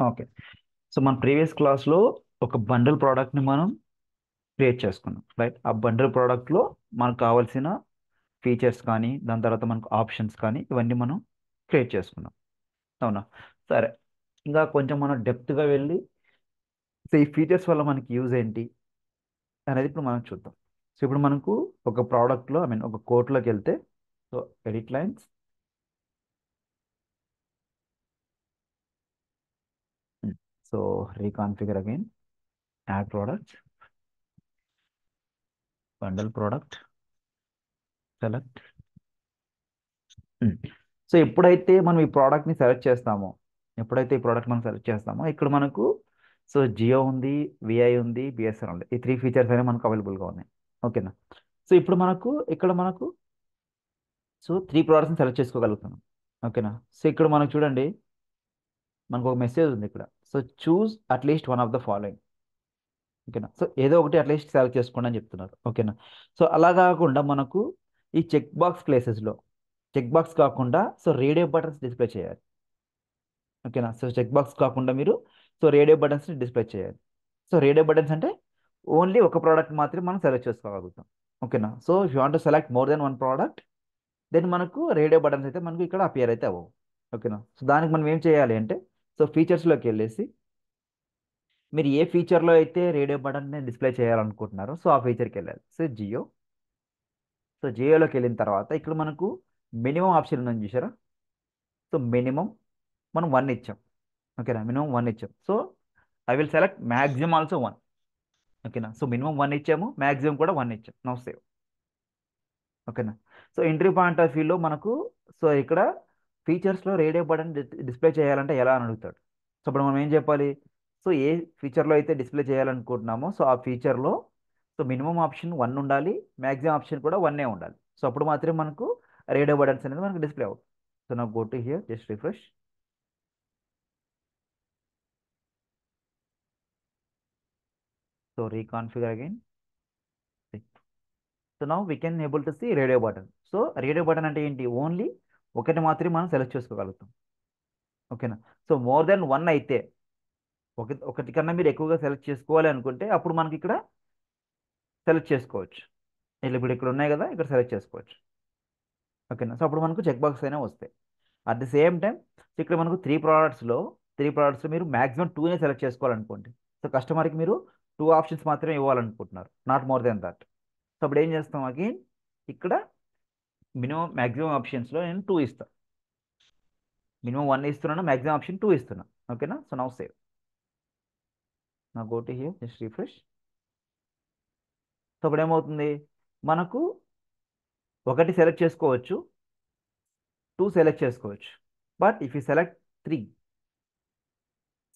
Okay. So మన previous క్లాస్లో ఒక బండిల్ ప్రోడక్ట్ని మనం క్రియేట్ చేసుకున్నాం, రైట్? ఆ బండిల్ ప్రోడక్ట్లో మనకు కావాల్సిన ఫీచర్స్ కానీ, దాని తర్వాత మనకు ఆప్షన్స్ కానీ, ఇవన్నీ మనం క్రియేట్ చేసుకున్నాం, అవునా? సరే, ఇంకా కొంచెం మనం డెప్త్గా వెళ్ళి సో ఈ ఫీచర్స్ వల్ల మనకి యూజ్ ఏంటి అనేది ఇప్పుడు మనం చూద్దాం. సో ఇప్పుడు మనకు ఒక ప్రోడక్ట్లో ఒక కోడ్లోకి వెళ్తే, so edit lines, so reconfigure again, add product, bundle product, select. So ఎప్పుడైతే మనం ఈ ప్రోడక్ట్ని సెలెక్ట్ చేస్తామో, ఎప్పుడైతే ఈ ప్రోడక్ట్ మనం సెలెక్ట్ చేస్తామో ఇక్కడ మనకు సో జియో ఉంది, విఐ ఉంది, బిఎస్ఎన్ ఉంది. ఈ త్రీ ఫీచర్స్ అనేవి మనకు అవైలబుల్గా ఉన్నాయి, ఓకేనా? సో ఇప్పుడు మనకు ఇక్కడ మనకు సో త్రీ ప్రోడక్ట్స్ని సెలెక్ట్ చేసుకోగలుగుతున్నాం, ఓకేనా? సో ఇక్కడ మనకు చూడండి, మనకు ఒక మెసేజ్ ఉంది ఇక్కడ. So choose at least one of the following, ఓకేనా? సో ఏదో ఒకటి అట్లీస్ట్ సెలెక్ట్ చేసుకోండి అని చెప్తున్నారు, ఓకేనా? సో అలా కాకుండా మనకు ఈ చెక్ బాక్స్ ప్లేసెస్లో, చెక్ బాక్స్ కాకుండా సో రేడియో బటన్స్ డిస్ప్లే చేయాలి, ఓకేనా? సో చెక్ బాక్స్ కాకుండా మీరు సో రేడియో బటన్స్ని డిస్ప్లే చేయాలి. సో రేడియో బటన్స్ అంటే ఓన్లీ ఒక ప్రోడక్ట్ మాత్రమే మనం సెలెక్ట్ చేసుకోగలుగుతాం, ఓకేనా? So if you want to select more than one product, then మనకు రేడియో బటన్స్ అయితే మనకు ఇక్కడ అపియర్ అయితే అవ్వవు, ఓకేనా? సో దానికి మనం ఏం చేయాలి అంటే, సో ఫీచర్స్లోకి వెళ్ళేసి మీరు ఏ ఫీచర్లో అయితే రేడియో బటన్ని డిస్ప్లే చేయాలనుకుంటున్నారో సో ఆ ఫీచర్కి వెళ్ళాలి. సో జియో, సో జియోలోకి వెళ్ళిన తర్వాత ఇక్కడ మనకు మినిమం ఆప్షన్ ఉందని చూసారా? సో మినిమం మనం వన్ ఇచ్చాం, ఓకేనా? మినిమం వన్ ఇచ్చాం. So I will select maximum also one, ఓకేనా? సో మినిమం వన్ ఇచ్చాము, మ్యాక్సిమం కూడా వన్ ఇచ్చాం. నో సేవ్, ఓకేనా? సో ఎంట్రీ పాయింట్ ఆఫ్ వ్యూలో మనకు సో ఇక్కడ ఫీచర్స్లో రేడియో బటన్ డిస్ప్లే చేయాలంటే ఎలా అని అడుగుతాడు. సో ఇప్పుడు మనం ఏం చెప్పాలి? సో ఏ ఫీచర్లో అయితే డిస్ప్లే చేయాలనుకుంటున్నామో సో ఆ ఫీచర్లో సో మినిమం ఆప్షన్ వన్ ఉండాలి, మ్యాక్సిమం ఆప్షన్ కూడా వన్నే ఉండాలి. సో అప్పుడు మాత్రమే మనకు రేడియో బటన్స్ అనేది మనకు డిస్ప్లే అవుతుంది. సో నా go to here, just refresh. So reconfigure again. So now we can able to see radio button. So radio button అంటే ఏంటి? ఓన్లీ ఒకటి మాత్రమే మనం సెలెక్ట్ చేసుకోగలుగుతాం, ఓకేనా? సో మోర్ దెన్ వన్ అయితే, ఒకటి కన్నా మీరు ఎక్కువగా సెలెక్ట్ చేసుకోవాలి అనుకుంటే అప్పుడు మనకి ఇక్కడ సెలెక్ట్ చేసుకోవచ్చు. ఇప్పుడు ఇక్కడ ఉన్నాయి కదా, ఇక్కడ సెలెక్ట్ చేసుకోవచ్చు, ఓకేనా? సో అప్పుడు మనకు చెక్ బాక్స్ అయినా వస్తాయి. అట్ ది సేమ్ టైం ఇక్కడ మనకు త్రీ ప్రోడక్ట్స్లో మీరు మాక్సిమం టూనే సెలెక్ట్ చేసుకోవాలనుకోండి. సో కస్టమర్కి మీరు టూ ఆప్షన్స్ మాత్రమే ఇవ్వాలనుకుంటున్నారు, not more than that. So అప్పుడు ఏం చేస్తాం? అగైన్ ఇక్కడ మినిమం మ్యాక్సిమం ఆప్షన్స్లో నేను టూ ఇస్తాను, మినిమం వన్ ఇస్తున్నాను, మ్యాక్సిమం ఆప్షన్ టూ ఇస్తున్నాను, ఓకేనా? So now save. Now go to here, just refresh. So అప్పుడు ఏమవుతుంది? మనకు ఒకటి సెలెక్ట్ చేసుకోవచ్చు, టూ సెలెక్ట్ చేసుకోవచ్చు. But if you select three,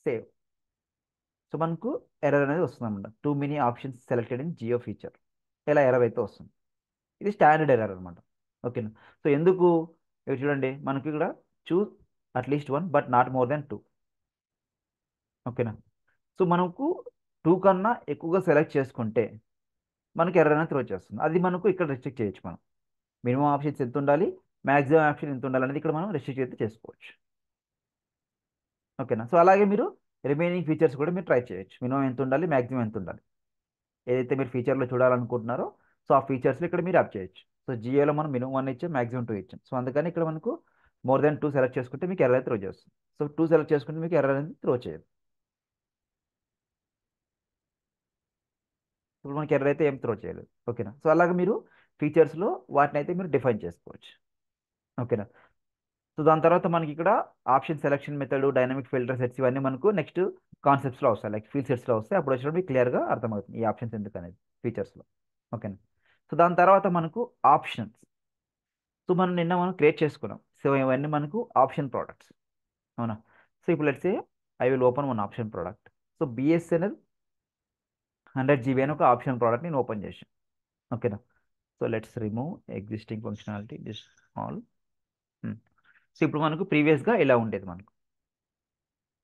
save. So మనకు ఎర్రర్ అనేది వస్తుంది అనమాట. Too many options selected in geo feature, ఇలా ఎర్రర్ అయితే వస్తుంది. ఇది స్టాండర్డ్ ఎర్రర్ అనమాట, ఓకేనా? సో ఎందుకు? ఇక్కడ చూడండి, మనకి ఇక్కడ choose at least one but not more than two, ఓకేనా? సో మనకు టూ కన్నా ఎక్కువగా సెలెక్ట్ చేసుకుంటే మనకి ఎర్రర్ అనేది త్రో చేస్తుంది. అది మనకు ఇక్కడ రిస్ట్రిక్ట్ చేయొచ్చు. మనం మినిమం ఆప్షన్స్ ఎంత ఉండాలి, మ్యాక్సిమం ఆప్షన్ ఎంత ఉండాలి అనేది ఇక్కడ మనం రిస్ట్రిక్ట్ అయితే చేసుకోవచ్చు, ఓకేనా? సో అలాగే మీరు రిమైనింగ్ ఫీచర్స్ కూడా మీరు ట్రై చేయొచ్చు. మినిమం ఎంత ఉండాలి, మ్యాక్సిమం ఎంత ఉండాలి, ఏదైతే మీరు ఫీచర్లో చూడాలనుకుంటున్నారో సో ఆ ఫీచర్స్లో ఇక్కడ మీరు యాప్ చేయొచ్చు. సో జియోలో మనం మినిమం వన్ ఇచ్చాం, మ్యాక్సిమం టూ ఇచ్చాం. సో అందుకని ఇక్కడ మనకు మోర్ దెన్ టూ సెలెక్ట్ చేసుకుంటే మీకు ఎర్రర్ త్రో చేస్తుంది. సో టూ సెలెక్ట్ చేసుకుంటే మీకు ఎర్రర్ అనేది త్రో చేయదు. ఇప్పుడు మనకి ఎర్రర్ అయితే ఏం త్రో చేయలేదు, ఓకేనా? సో అలాగే మీరు ఫీచర్స్లో వాటిని అయితే మీరు డిఫైన్ చేసుకోవచ్చు, ఓకేనా? సో దాని తర్వాత మనకి ఇక్కడ option selection method, dynamic filter sets ఇవన్నీ మనకు నెక్స్ట్ కాన్సెప్ట్స్లో వస్తాయి, లైక్ ఫీల్ సెట్స్లో వస్తాయి. అప్పుడు వచ్చినప్పుడు మీకు క్లియర్గా అర్థమవుతుంది ఈ ఆప్షన్స్ ఎందుకు అనేది ఫీచర్స్లో, ఓకేనా? సో దాని తర్వాత మనకు ఆప్షన్స్. సో మనం క్రియేట్ చేసుకున్నాం. సో ఇవన్నీ మనకు ఆప్షన్ ప్రోడక్ట్స్, అవునా? సో ఇప్పుడు let's say I will open one option product. So BSNL 100 GB అని ఒక ఆప్షన్ ప్రోడక్ట్ నేను ఓపెన్ చేశాను, ఓకేనా? So let's remove existing functionality this all. So ఇప్పుడు మనకు ప్రీవియస్గా ఇలా ఉండేది మనకు,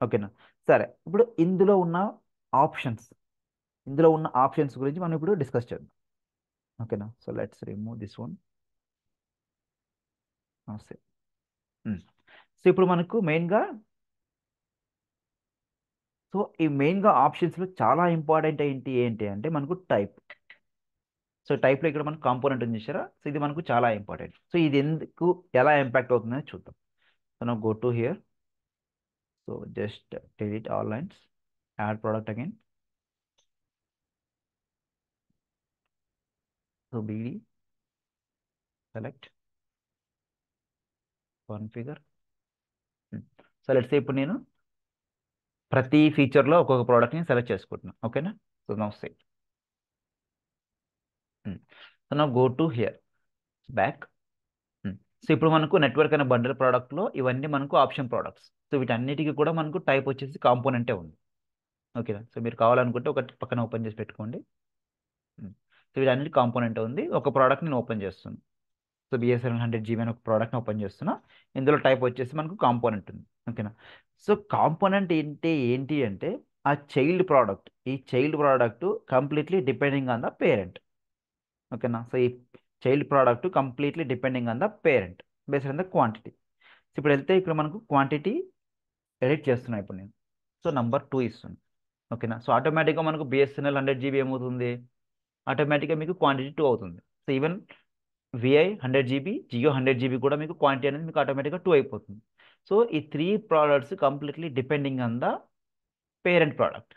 ఓకేనా? సరే, ఇప్పుడు ఆప్షన్స్ ఇందులో ఉన్న ఆప్షన్స్ గురించి మనం ఇప్పుడు డిస్కస్ చేద్దాం, ఓకేనా? So let's remove this one. So ఇప్పుడు మనకు మెయిన్గా సో ఈ మెయిన్గా ఆప్షన్స్లో చాలా ఇంపార్టెంట్ ఏంటి అంటే మనకు టైప్. సో టైప్లో ఇక్కడ మనకు కాంపోనెంట్ ఉంది చూసారా, సో ఇది మనకు చాలా ఇంపార్టెంట్. సో ఇది ఎందుకు ఎలా ఇంపాక్ట్ అవుతుందని చూద్దాం. సో నా go to here, so just delete all lines, add product again. So bd, select, configure. So let's say ఇప్పుడు నేను ప్రతి ఫీచర్లో ఒక్కొక్క ప్రోడక్ట్ని సెలెక్ట్ చేసుకుంటున్నాను. ఓకేనా? సో నౌ సే, సో నా go to here, back. So ఇప్పుడు మనకు నెట్వర్క్ అనే బండిల్ ప్రోడక్ట్లో ఇవన్నీ మనకు ఆప్షన్ ప్రోడక్ట్స్. సో వీటన్నిటికీ కూడా మనకు టైప్ వచ్చేసి కాంపోనెంటే ఉంది. ఓకేనా? సో మీరు కావాలనుకుంటే ఒకటి పక్కన ఓపెన్ చేసి పెట్టుకోండి. సో వీటన్నిటి కాంపోనెంట్ ఉంది. ఒక ప్రోడక్ట్ నేను ఓపెన్ చేస్తున్నాను. సో బిఎస్ఎన్ఎల్ 100 GB అనే ఒక ప్రోడక్ట్ని ఓపెన్ చేస్తున్నా. ఇందులో టైప్ వచ్చేసి మనకు కాంపోనెంట్ ఉంది. ఓకేనా? సో కాంపోనెంట్ ఏంటి అంటే ఆ చైల్డ్ ప్రోడక్ట్, ఈ child product completely depending on the parent. ఓకేనా? సో ఈ child product completely depending on the parent based on the quantity. So ఇప్పుడు వెళ్తే ఇక్కడ మనకు క్వాంటిటీ ఎడిట్ చేస్తున్నా ఇప్పుడు నేను. సో నంబర్ 2 ఇస్తుంది. ఓకేనా? సో ఆటోమేటిక్గా మనకు బిఎస్ఎన్ఎల్ 100 GB ఏమవుతుంది, ఆటోమేటిక్గా మీకు క్వాంటిటీ 2 అవుతుంది. So even Vi 100 GB, Jio 100 GB కూడా మీకు క్వాంటిటీ అనేది మీకు ఆటోమేటిక్గా 2 అయిపోతుంది. సో ఈ 3 products completely depending on the parent product.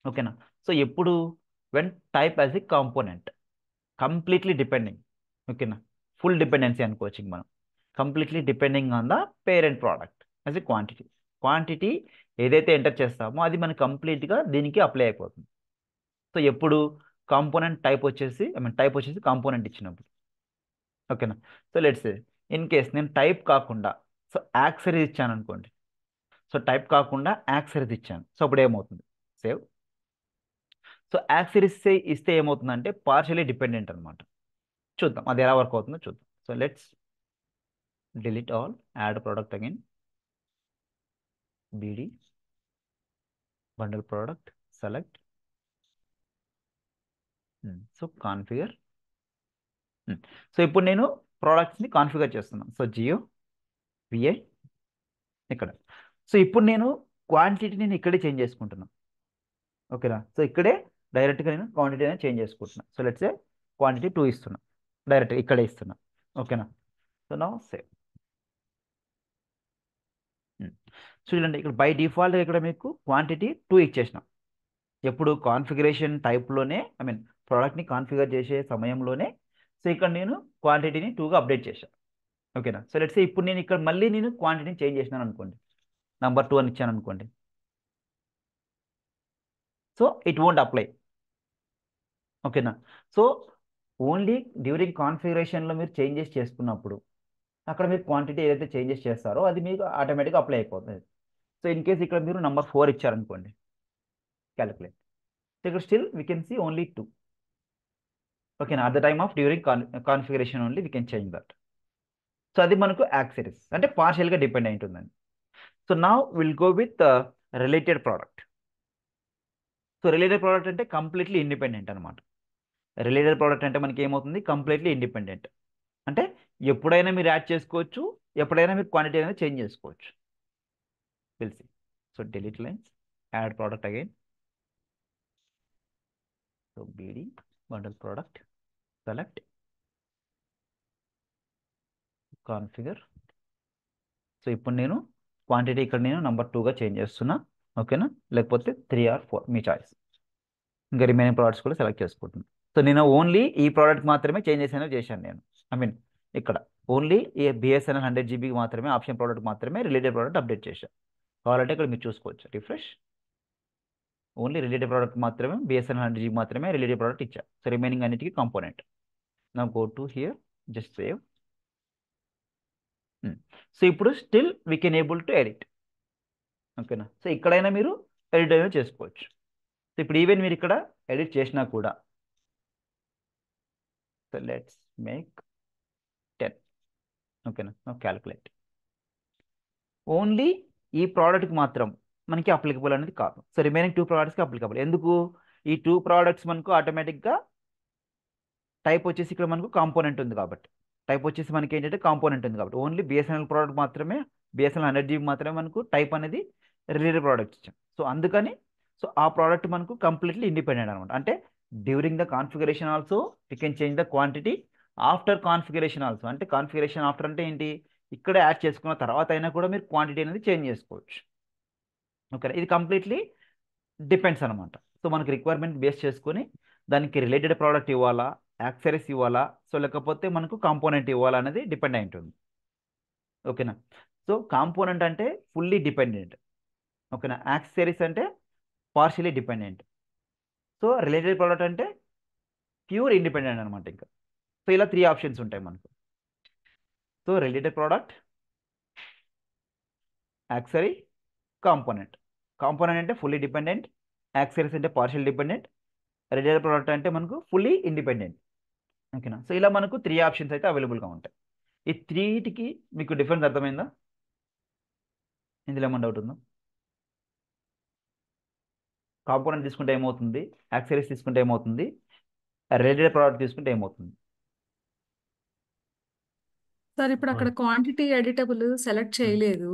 ఓకేనా? సో ఎప్పుడు when type as a component, completely depending. ఓకేనా? ఫుల్ డిపెండెన్సీ అనుకోవచ్చు మనం. Completely depending on the parent product as a quantity. Quantity ఏదైతే ఎంటర్ చేస్తామో అది మనకి కంప్లీట్గా దీనికి అప్లై అయిపోతుంది. సో ఎప్పుడు కాంపోనెంట్ టైప్ వచ్చేసి టైప్ వచ్చేసి కాంపోనెంట్ ఇచ్చినప్పుడు. ఓకేనా? సో లెట్స్ ఇన్ కేస్ నేను టైప్ కాకుండా సో యాక్సరీస్ ఇచ్చాను అనుకోండి. సో టైప్ కాకుండా యాక్సరీస్ ఇచ్చాను. సో అప్పుడు ఏమవుతుంది, సేవ్. సో యాక్సరీస్ ఇస్తే ఏమవుతుందంటే పార్షియలీ డిపెండెంట్ అనమాట. చూద్దాం అది ఎలా వర్క్ అవుతుందో చూద్దాం. So let's delete all, add product again, bd, bundle product, select, so configure. So ఇప్పుడు నేను ప్రోడక్ట్స్ని కాన్ఫిగర్ చేస్తున్నాను. సో జియో విఐ ఇక్కడ. సో ఇప్పుడు నేను క్వాంటిటీ నేను ఇక్కడే చేంజ్ చేసుకుంటున్నాను. ఓకేనా? సో ఇక్కడే డైరెక్ట్గా నేను క్వాంటిటీ అనేది చేంజ్ చేసుకుంటున్నాను. సో లెట్స్ సే క్వాంటిటీ 2 ఇస్తున్నా, డైరెక్ట్గా ఇక్కడే ఇస్తున్నా. ఓకేనా? So now save. చూడండి ఇక్కడ బై డిఫాల్ట్గా ఇక్కడ మీకు క్వాంటిటీ 2 ఇచ్చేసినాం. ఎప్పుడు కాన్ఫిగరేషన్ టైప్లోనే ప్రోడక్ట్ని కాన్ఫిగర్ చేసే సమయంలోనే. సో ఇక్కడ నేను క్వాంటిటీని 2గా అప్డేట్ చేశాను. ఓకేనా? సో లెట్స్ సే ఇప్పుడు నేను ఇక్కడ మళ్ళీ నేను క్వాంటిటీని చేంజ్ చేసినాను అనుకోండి, నంబర్ 2 అని ఇచ్చాను అనుకోండి. So it won't apply. ఓకేనా? సో ఓన్లీ డ్యూరింగ్ కాన్ఫిగరేషన్లో మీరు చేంజెస్ చేసుకున్నప్పుడు అక్కడ మీరు క్వాంటిటీ ఏదైతే చేంజెస్ చేస్తారో అది మీకు ఆటోమేటిక్గా అప్లై అయిపోతుంది. సో ఇన్ కేస్ ఇక్కడ మీరు నంబర్ 4 ఇచ్చారనుకోండి, క్యాలిక్యులేట్. సో ఇక్కడ still we can see only 2. ఓకేనా? At the time of during configuration only we can change that. So అది మనకు యాక్సరీస్ అంటే పార్షియల్గా డిపెండ్ అయి ఉంటుందండి. So now will go with related product. So related product అంటే completely independent అనమాట. Related product అంటే మనకి ఏమవుతుంది, కంప్లీట్లీ ఇండిపెండెంట్ అంటే ఎప్పుడైనా మీరు యాడ్ చేసుకోవచ్చు, ఎప్పుడైనా మీరు క్వాంటిటీ అనేది చేంజ్ చేసుకోవచ్చు. తెలిసి. So delete lines, add product again. So bd, bundle product, select, configure. So ఇప్పుడు నేను క్వాంటిటీ ఇక్కడ నేను నంబర్ 2గా చేంజ్ చేస్తున్నా. ఓకేనా? లేకపోతే 3 or 4 మీ చాయిస్. ఇంకా రిమైనింగ్ ప్రోడక్ట్స్ కూడా సెలెక్ట్ చేసుకుంటున్నాను. సో నేను ఓన్లీ ఈ ప్రోడక్ట్ మాత్రమే చేంజెస్ అనేవి చేశాను నేను. ఇక్కడ ఓన్లీ ఈ బిఎస్ఎన్ఎల్ 100 GB మాత్రమే ఆప్షన్ ప్రోడక్ట్ మాత్రమే రిలేటెడ్ ప్రోడక్ట్ అప్డేట్ చేశాను. కావాలంటే ఇక్కడ మీరు చూసుకోవచ్చు, రిఫ్రెష్. ఓన్లీ రిలేటెడ్ ప్రోడక్ట్ మాత్రమే బిఎస్ఎన్ఎల్ 100 GB మాత్రమే రిలేటెడ్ ప్రోడక్ట్ ఇచ్చా. సో రిమైనింగ్ అన్నిటికీ కాంపోనెంట్. నా go to here, just save. So ఇప్పుడు still we can able to edit. ఓకేనా? సో ఇక్కడైనా మీరు ఎడిట్ అయినా చేసుకోవచ్చు. సో ఇప్పుడు ఈవెన్ మీరు ఇక్కడ ఎడిట్ చేసినా కూడా, సో లెట్స్ మేక్ 10. ఓకేనా? క్యాలిక్యులేట్. ఓన్లీ ఈ ప్రోడక్ట్కి మాత్రం మనకి అప్లికబుల్ అనేది కాదు. సో రిమైనింగ్ 2 ప్రోడక్ట్స్కి అప్లికబుల్. ఎందుకు? ఈ 2 ప్రోడక్ట్స్ మనకు ఆటోమేటిక్గా టైప్ వచ్చేసి ఇక్కడ మనకు కాంపోనెంట్ ఉంది కాబట్టి, టైప్ వచ్చేసి మనకి ఏంటంటే కాంపోనెంట్ ఉంది కాబట్టి ఓన్లీ బిఎస్ఎన్ఎల్ ప్రోడక్ట్ మాత్రమే, బిఎస్ఎన్ఎల్ 100 GB మాత్రమే మనకు టైప్ అనేది రిలేటెడ్ ప్రోడక్ట్ ఇచ్చాం. సో అందుకని సో ఆ ప్రోడక్ట్ మనకు కంప్లీట్లీ ఇండిపెండెంట్ అనమాట. అంటే during the configuration also we can change the quantity, after configuration also. అంటే కాన్ఫిగరేషన్ ఆఫ్టర్ అంటే ఏంటి, ఇక్కడ యాడ్ చేసుకున్న తర్వాత అయినా కూడా మీరు క్వాంటిటీ అనేది చేంజ్ చేసుకోవచ్చు. ఓకే, ఇది కంప్లీట్లీ డిపెండ్స్ అనమాట. సో మనకి రిక్వైర్మెంట్ బేస్ చేసుకొని దానికి రిలేటెడ్ ప్రోడక్ట్ ఇవ్వాలా, యాక్సెసరీస్ ఇవ్వాలా, సో లేకపోతే మనకు కాంపోనెంట్ ఇవ్వాలా అనేది డిపెండ్ అయి ఉంటుంది. ఓకేనా. సో కాంపోనెంట్ అంటే ఫుల్లీ డిపెండెంట్. ఓకేనా. యాక్సెసరీస్ అంటే partially dependent. So related product అంటే ప్యూర్ ఇండిపెండెంట్ అనమాట ఇంకా. సో ఇలా 3 ఆప్షన్స్ ఉంటాయి మనకు. So related product, యాక్సరీ, component. Component అంటే ఫుల్లీ డిపెండెంట్, యాక్సెసరీస్ అంటే పార్షియల్ డిపెండెంట్, రిలేటెడ్ ప్రోడక్ట్ అంటే మనకు ఫుల్లీ ఇండిపెండెంట్. ఓకేనా. సో ఇలా మనకు 3 ఆప్షన్స్ అయితే అవైలబుల్గా ఉంటాయి. ఈ 3టికి మీకు డిఫరెన్స్ అర్థమైందా? ఇందులో ఏమన్నా డౌట్ ఉందా? కాంపోనెంట్ తీసుకుంటే ఏమవుతుంది, యాక్సెసరీస్ తీసుకుంటే ఏమవుతుంది, రిలేటెడ్ ప్రోడక్ట్ తీసుకుంటే ఏమవుతుంది? సార్ ఇప్పుడు అక్కడ క్వాంటిటీ ఎడిటబుల్ సెలెక్ట్ ఉమ్, చేయలేదు,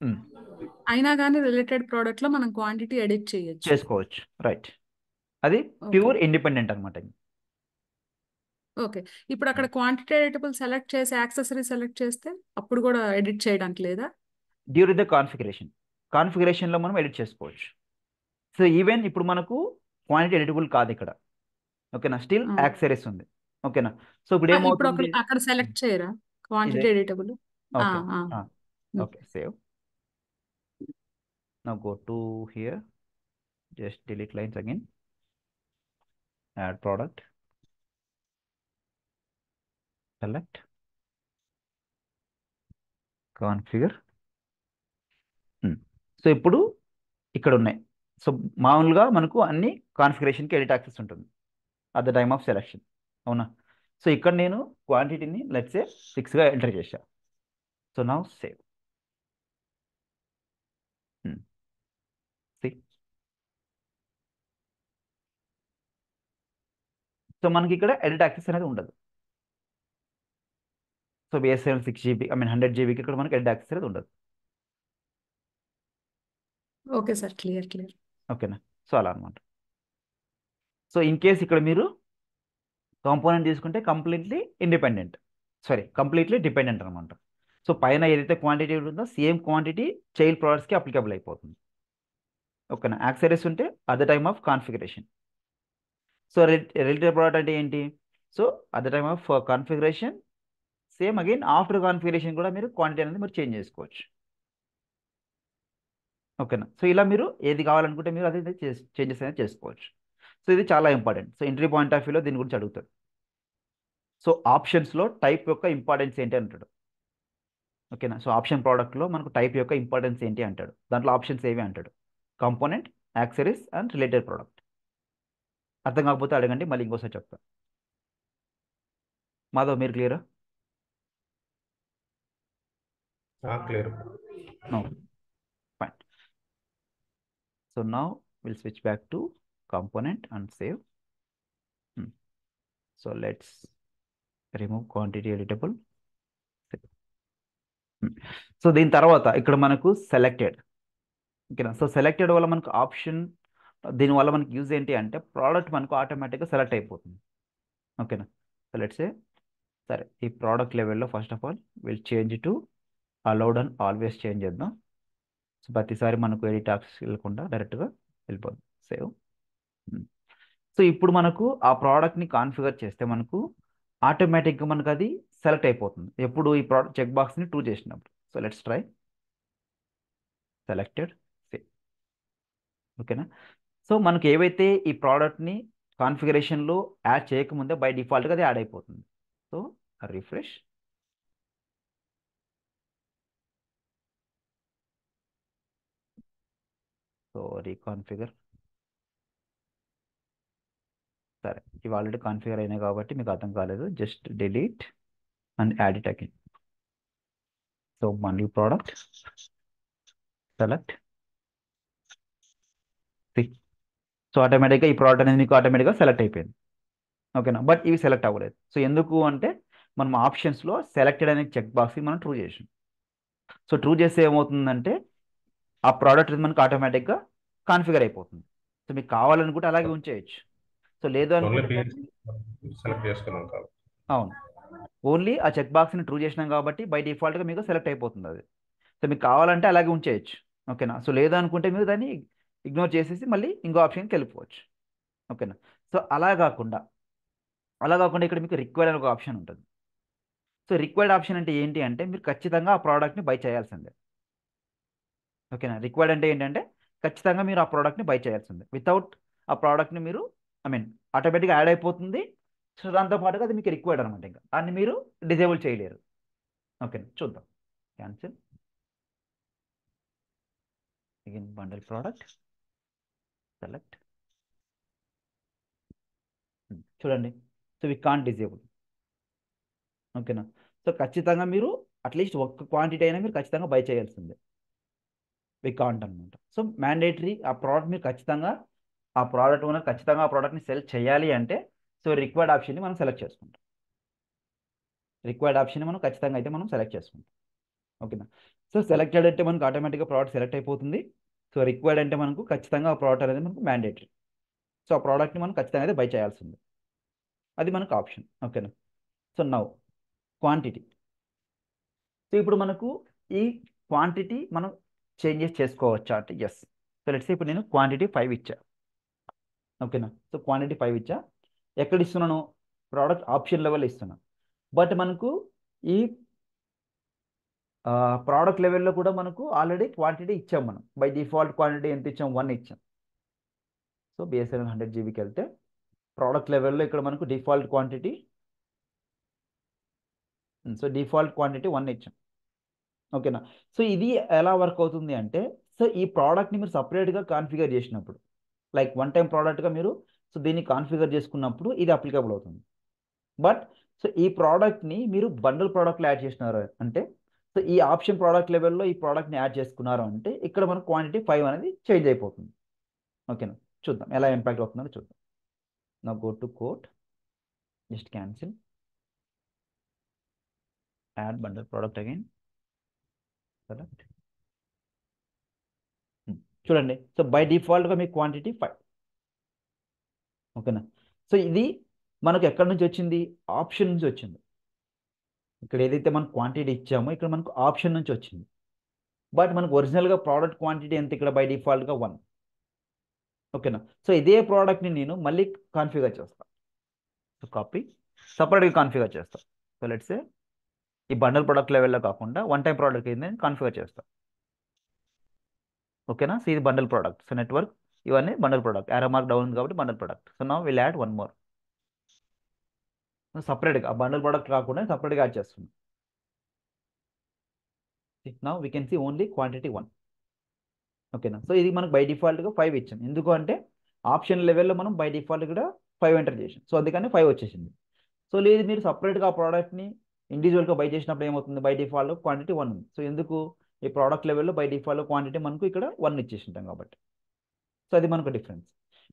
ఉమ్, అయినా కానీ రిలేటెడ్ ప్రోడక్ట్ లో మనం క్వాంటిటీ ఎడిట్ చేయొచ్చు. చేసుకోవచ్చు. రైట్. అది ఓకే ప్యూర్ ఇండిపెండెంట్ అనమాట. ఓకే. ఇప్పుడు అక్కడ క్వాంటిటీ ఎడిటబుల్ సెలెక్ట్ చేసి యాక్సెసరీ సెలెక్ట్ చేస్తే అప్పుడు కూడా ఎడిట్ చేయడానికి లేదా? డ్యూరింగ్ ద కాన్ఫిగరేషన్లో మనం ఎడిట్ చేసుకోవచ్చు. సో ఈవెన్ ఇప్పుడు మనకు క్వాంటిటీ ఎడిటబుల్ కాదు ఇక్కడ. ఓకేనా. స్టిల్ ఆ. యాక్సెసరీస్ ఉంది. ఓకేనా. సో ఇప్పుడు ఇప్పుడు అక్కడ ఏమవుతుంది, అక్కడ సెలెక్ట్ చేయరా ఇదే. Quantity editable? Okay. Okay, save. Now go to here, just delete lines again, add product, select, configure. So ఇప్పుడు ఇక్కడ ఉన్నాయి. సో మామూలుగా మనకు అన్ని కాన్ఫిగరేషన్కి ఎడిట్ యాక్సెస్ ఉంటుంది at the time of selection. అవునా. సో ఇక్కడ నేను క్వాంటిటీని లెట్స్ సే 6గా ఎంటర్ చేశా. So now save. సో మనకి ఇక్కడ ఎడిట్ యాక్సెస్ అనేది ఉండదు. So BSN 6 GB, I mean 100 GBకి ఇక్కడ మనకి ఎడిట్ యాక్సెస్ అనేది ఉండదు. Okay sir, clear. ఓకేనా. సో అలా అనమాట. సో ఇన్ కేస్ ఇక్కడ మీరు కాంపోనెంట్ తీసుకుంటే completely independent, sorry completely dependent అనమాట. సో పైన ఏదైతే క్వాంటిటీ ఉంటుందో సేమ్ క్వాంటిటీ చైల్డ్ ప్రోడక్ట్స్కి అప్లికబుల్ అయిపోతుంది. ఓకేనా. యాక్సెసరీస్ ఉంటే at the time of configuration. So related product అంటే ఏంటి, so at the time of configuration, same again after configuration కూడా మీరు క్వాంటిటీ అనేది మీరు చేంజ్ చేసుకోవచ్చు. ఓకేనా. సో ఇలా మీరు ఏది కావాలనుకుంటే మీరు అది చేంజెస్ అనేది చేసుకోవచ్చు. సో ఇది చాలా important. So entry point of వ్యూలో దీని గురించి అడుగుతాడు. సో ఆప్షన్స్లో టైప్ యొక్క ఇంపార్టెన్స్ ఏంటి అంటాడు. ఓకేనా. సో ఆప్షన్ ప్రోడక్ట్లో మనకు టైప్ యొక్క ఇంపార్టెన్స్ ఏంటి అంటాడు. దాంట్లో ఆప్షన్స్ ఏవి అంటాడు, component, accessories and related product. అర్థం కాకపోతే అడగండి, మళ్ళీ ఇంకోసారి చెప్తాను. మాధవ్ మీరు క్లియరా? Clear. No, fine. So now will switch back to component and save. So let's remove quantity editable. So దీని తర్వాత ఇక్కడ మనకు సెలెక్టెడ్. ఓకేనా. సో సెలెక్టెడ్ వల్ల మనకు ఆప్షన్, దీనివల్ల మనకి యూజ్ ఏంటి అంటే ప్రోడక్ట్ మనకు ఆటోమేటిక్గా సెలెక్ట్ అయిపోతుంది. ఓకేనా. సో లెట్స్ సే, సరే ఈ ప్రోడక్ట్ లెవెల్లో first of all will change to allowed and always change చేద్దాం. సో ప్రతిసారి మనకు ఎడిట్ ఆప్షన్ వెళ్ళకుండా డైరెక్ట్గా వెళ్ళిపోతుంది. సేవ్. సో ఇప్పుడు మనకు ఆ ప్రోడక్ట్ని కాన్ఫిగర్ చేస్తే మనకు ఆటోమేటిక్గా మనకు అది సెలెక్ట్ అయిపోతుంది ఎప్పుడు ఈ ప్రోడక్ట్ చెక్ బాక్స్ని ట్రూ చేసినప్పుడు. So let's try selected, save. ఓకేనా. సో మనకు ఏవైతే ఈ ప్రోడక్ట్ని కాన్ఫిగరేషన్లో యాడ్ చేయకముందే బై డిఫాల్ట్గా అది యాడ్ అయిపోతుంది. So refresh. సో రీకాన్ఫిగర్. సరే ఇవి ఆల్రెడీ కాన్ఫిగర్ అయినాయి కాబట్టి మీకు అర్థం కాలేదు, just delete and add it again. So మళ్ళీ ప్రోడక్ట్, సెలెక్ట్, సో ఆటోమేటిక్గా ఈ ప్రోడక్ట్ అనేది మీకు ఆటోమేటిక్గా సెలెక్ట్ అయిపోయింది. ఓకేనా. బట్ ఇవి సెలెక్ట్ అవ్వలేదు. సో ఎందుకు అంటే మనం ఆప్షన్స్లో సెలెక్టెడ్ అనే చెక్ బాక్స్కి మనం ట్రూ చేసాం. సో ట్రూ చేస్తే ఏమవుతుందంటే ఆ ప్రోడక్ట్ మనకు ఆటోమేటిక్గా కాన్ఫిగర్ అయిపోతుంది. సో మీకు కావాలనుకుంటే అలాగే ఉంచేయచ్చు. సో లేదు ఓన్లీ అనుకుంటే పీస్ దాన్ని సెలెక్ట్ చేసుకున్నాం కాబట్టి. అవును, ఓన్లీ ఆ చెక్ బాక్స్ని ట్రూ చేసినాం కాబట్టి బై డిఫాల్ట్గా మీకు సెలెక్ట్ అయిపోతుంది అది. సో మీకు కావాలంటే అలాగే ఉంచేయచ్చు. ఓకేనా. సో లేదు అనుకుంటే మీరు దాన్ని ఇగ్నోర్ చేసేసి మళ్ళీ ఇంకో ఆప్షన్కి వెళ్ళిపోవచ్చు. ఓకేనా. సో అలా కాకుండా ఇక్కడ మీకు రిక్వైర్డ్ అని ఒక ఆప్షన్ ఉంటుంది. సో రిక్వైర్డ్ ఆప్షన్ అంటే ఏంటి అంటే మీరు ఖచ్చితంగా ఆ ప్రోడక్ట్ని బై చేయాల్సిందే. ఓకేనా. రిక్వైర్డ్ అంటే ఏంటంటే ఖచ్చితంగా మీరు ఆ ప్రోడక్ట్ని బై చేయాల్సిందే. వితౌట్ ఆ ప్రోడక్ట్ని మీరు ఆటోమేటిక్గా యాడ్ అయిపోతుంది. సో దాంతో పాటుగా అది మీకు రిక్వైర్డ్ అనమాట. ఇంకా దాన్ని మీరు డిజేబుల్ చేయలేరు. ఓకేనా. చూద్దాం. Cancel again bundle product select. చూడండి. So we can't disable. ఓకేనా. సో ఖచ్చితంగా మీరు అట్లీస్ట్ ఒక్క క్వాంటిటీ అయినా మీరు ఖచ్చితంగా బై చేయాల్సిందే. వి కాంట్ అనమాట. సో మ్యాండేటరీ ఆ ప్రోడక్ట్ మీరు ఖచ్చితంగా ఆ ప్రోడక్ట్ ఓనర్ ఖచ్చితంగా ఆ ప్రోడక్ట్ని సెల్ చేయాలి అంటే సో రిక్వైర్డ్ ఆప్షన్ని మనం సెలెక్ట్ చేసుకుంటాం. రిక్వైర్డ్ ఆప్షన్ మనం ఖచ్చితంగా అయితే మనం సెలెక్ట్ చేసుకుంటాం. ఓకేనా. సో సెలెక్టెడ్ అంటే మనకు ఆటోమేటిక్గా ప్రోడక్ట్ సెలెక్ట్ అయిపోతుంది. సో రిక్వైర్డ్ అంటే మనకు ఖచ్చితంగా ఆ ప్రోడక్ట్ అనేది మనకు మ్యాండేటరీ. సో ఆ ప్రోడక్ట్ని మనం ఖచ్చితంగా అయితే బై చేయాల్సింది. అది మనకు ఆప్షన్. ఓకేనా. So now quantity. సో ఇప్పుడు మనకు ఈ క్వాంటిటీ మనం చేంజెస్ చేసుకోవచ్చా అంటే ఎస్. సో లెట్స్ ఇప్పుడు నేను క్వాంటిటీ 5 ఇచ్చా. ఓకేనా. సో క్వాంటిటీ 5 ఇచ్చా. ఎక్కడ ఇస్తున్నాను? ప్రోడక్ట్ ఆప్షన్ లెవెల్ ఇస్తున్నాను. బట్ మనకు ఈ ప్రోడక్ట్ లెవెల్లో కూడా మనకు ఆల్రెడీ క్వాంటిటీ ఇచ్చాం. మనం బై డిఫాల్ట్ క్వాంటిటీ ఎంత ఇచ్చాం? 1 ఇచ్చాం. సో బిఎస్ఎన్ 100 జీబీకి వెళ్తే ప్రోడక్ట్ లెవెల్లో ఇక్కడ మనకు డిఫాల్ట్ క్వాంటిటీ 1 ఇచ్చాం. ఓకేనా. సో ఇది ఎలా వర్క్ అవుతుంది అంటే సో ఈ ప్రోడక్ట్ని మీరు సపరేట్గా కాన్ఫిగర్ చేసినప్పుడు లైక్ వన్ టైం ప్రోడక్ట్గా మీరు సో దీన్ని కాన్ఫిగర్ చేసుకున్నప్పుడు ఇది అప్లికబుల్ అవుతుంది. బట్ సో ఈ ప్రోడక్ట్ని మీరు బండల్ ప్రోడక్ట్లో యాడ్ చేసినారు అంటే సో ఈ ఆప్షన్ ప్రోడక్ట్ లెవెల్లో ఈ ప్రోడక్ట్ని యాడ్ చేసుకున్నారు అంటే ఇక్కడ మనకు క్వాంటిటీ 5 అనేది చేంజ్ అయిపోతుంది. ఓకేనా. చూద్దాం ఎలా ఇంపాక్ట్ అవుతుందో చూద్దాం. నా go to quote just cancel add bundle product again select. చూడండి. సో బై డిఫాల్ట్గా మీ క్వాంటిటీ 5. ఓకేనా. సో ఇది మనకు ఎక్కడి నుంచి వచ్చింది? ఆప్షన్ నుంచి వచ్చింది. ఇక్కడ ఏదైతే మనం క్వాంటిటీ ఇచ్చామో ఇక్కడ మనకు ఆప్షన్ నుంచి వచ్చింది. బట్ మనకు ఒరిజినల్గా ప్రోడక్ట్ క్వాంటిటీ ఎంత? ఇక్కడ బై డిఫాల్ట్గా 1. ఓకేనా. సో ఇదే ప్రోడక్ట్ని నేను మళ్ళీ కాన్ఫిగర్ చేస్తాను. సో కాపీ సపరేట్గా కాన్ఫిగర్ చేస్తాను. సో లెట్స్ ఈ బండల్ ప్రోడక్ట్ లెవెల్లో కాకుండా వన్ టైం ప్రోడక్ట్ ఏంది కాన్ఫిగర్ చేస్తాను. ఓకేనా. సో ఇది బండల్ ప్రోడక్ట్. సో నెట్వర్క్ ఇవన్నీ bundle product. Arrow mark down ఉంది కాబట్టి bundle product. So now will add one more. సపరేట్గా ఆ బండల్ ప్రోడక్ట్ కాకుండా సపరేట్గా యాడ్ చేస్తున్నాం. Now we can see only quantity 1. ఓకేనా. సో ఇది మనకు బై డిఫాల్ట్గా 5 ఇచ్చాం. ఎందుకు అంటే ఆప్షన్ లెవెల్లో మనం బై డిఫాల్ట్ కూడా 5 ఎంటర్ చేసాం. సో అందుకని 5 వచ్చేసింది. సో లేదు మీరు సపరేట్గా ఆ ప్రోడక్ట్ని ఇండివిజువల్గా బై చేసినప్పుడు ఏమవుతుంది? బై డిఫాల్ట్ క్వాంటిటీ 1 ఉంది. సో ఎందుకు? ఈ ప్రోడక్ట్ లెవెల్లో బై డిఫాల్ట్ క్వాంటిటీ మనకు ఇక్కడ 1 ఇచ్చేసి ఉంటాం కాబట్టి. సో అది మనకు డిఫరెన్స్.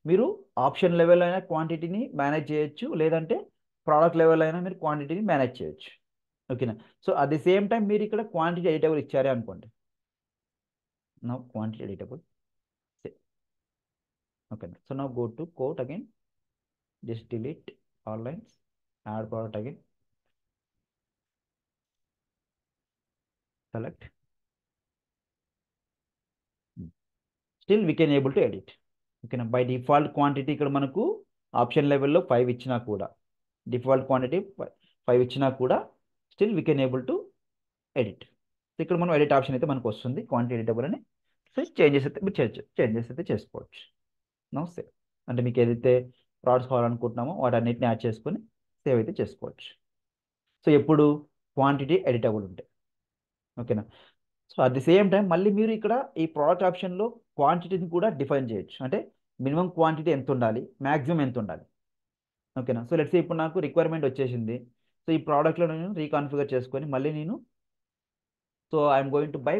మీరు ఆప్షన్ లెవెల్ అయినా క్వాంటిటీని మేనేజ్ చేయొచ్చు, లేదంటే ప్రోడక్ట్ లెవెల్ అయినా మీరు క్వాంటిటీని మేనేజ్ చేయొచ్చు. ఓకేనా. So at the same time మీరు ఇక్కడ క్వాంటిటీ ఎడిటబుల్ ఇచ్చారే అనుకోండి. నా క్వాంటిటీ ఎడిటబుల్ ఓకేనా. సో నా go to quote again just delete all lines add product again select. Still we can able to edit. ఓకేనా. బై డిఫాల్ట్ క్వాంటిటీ ఇక్కడ మనకు ఆప్షన్ లెవెల్లో 5 ఇచ్చినా కూడా డిఫాల్ట్ క్వాంటిటీ 5 ఇచ్చినా కూడా still we can able to edit. ఇక్కడ మనం ఎడిట్ ఆప్షన్ అయితే మనకు వస్తుంది క్వాంటిటీ ఎడిటబుల్ అని. సో చేంజెస్ అయితే మీరు చేంజెస్ అయితే చేసుకోవచ్చు. నో సేవ్ అంటే మీకు ఏదైతే ప్రోడక్ట్స్ కావాలనుకుంటున్నామో వాటన్నిటిని యాడ్ చేసుకొని సేవ్ అయితే చేసుకోవచ్చు. సో ఎప్పుడు క్వాంటిటీ ఎడిటబుల్ ఉంటాయి. ఓకేనా. So at the same time మళ్ళీ మీరు ఇక్కడ ఈ ప్రోడక్ట్ ఆప్షన్లో క్వాంటిటీని కూడా డిఫైన్ చేయొచ్చు. అంటే మినిమం క్వాంటిటీ ఎంత ఉండాలి, మ్యాక్సిమం ఎంత ఉండాలి. ఓకేనా. సో లెట్స్ ఇప్పుడు నాకు రిక్వైర్మెంట్ వచ్చేసింది. సో ఈ ప్రోడక్ట్లో నేను రీకాన్ఫిగర్ చేసుకొని మళ్ళీ నేను so I'm going to buy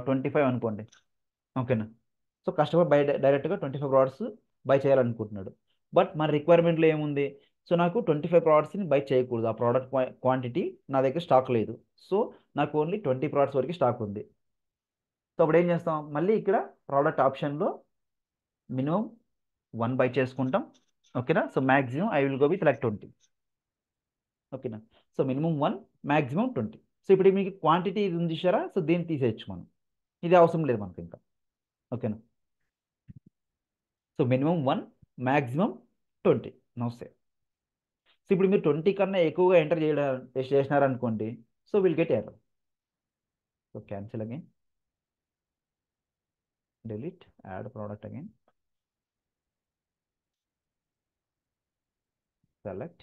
25 అనుకోండి. ఓకేనా. సో కస్టమర్ డైరెక్ట్గా 25 ప్రోడక్ట్స్ బై చేయాలనుకుంటున్నాడు. బట్ మన రిక్వైర్మెంట్లో ఏముంది? సో నాకు 25 ప్రోడక్ట్స్ని బై చేయకూడదు. ఆ ప్రోడక్ట్ క్వాంటిటీ నా దగ్గర స్టాక్ లేదు. సో నాకు ఓన్లీ 20 ప్రోడక్ట్స్ వరకు స్టాక్ ఉంది. సో అప్పుడు ఏం చేస్తాం? మళ్ళీ ఇక్కడ ప్రోడక్ట్ ఆప్షన్లో మినిమం 1 బై చేసుకుంటాం. ఓకేనా? So maximum I will go with like 20. ఓకేనా? So minimum 1, maximum 20. సో ఇప్పుడు మీకు క్వాంటిటీ ఇది ఉంది చూసారా? సో దీన్ని తీసేయచ్చు మనం. ఇది అవసరం లేదు మనకి ఇంకా. ఓకేనా? So minimum 1, maximum 20. No save. So ఇప్పుడు మీరు 20 కన్నా ఎక్కువగా ఎంటర్ చేసినారనుకోండి, so will get error. So cancel again, delete, add product again, select.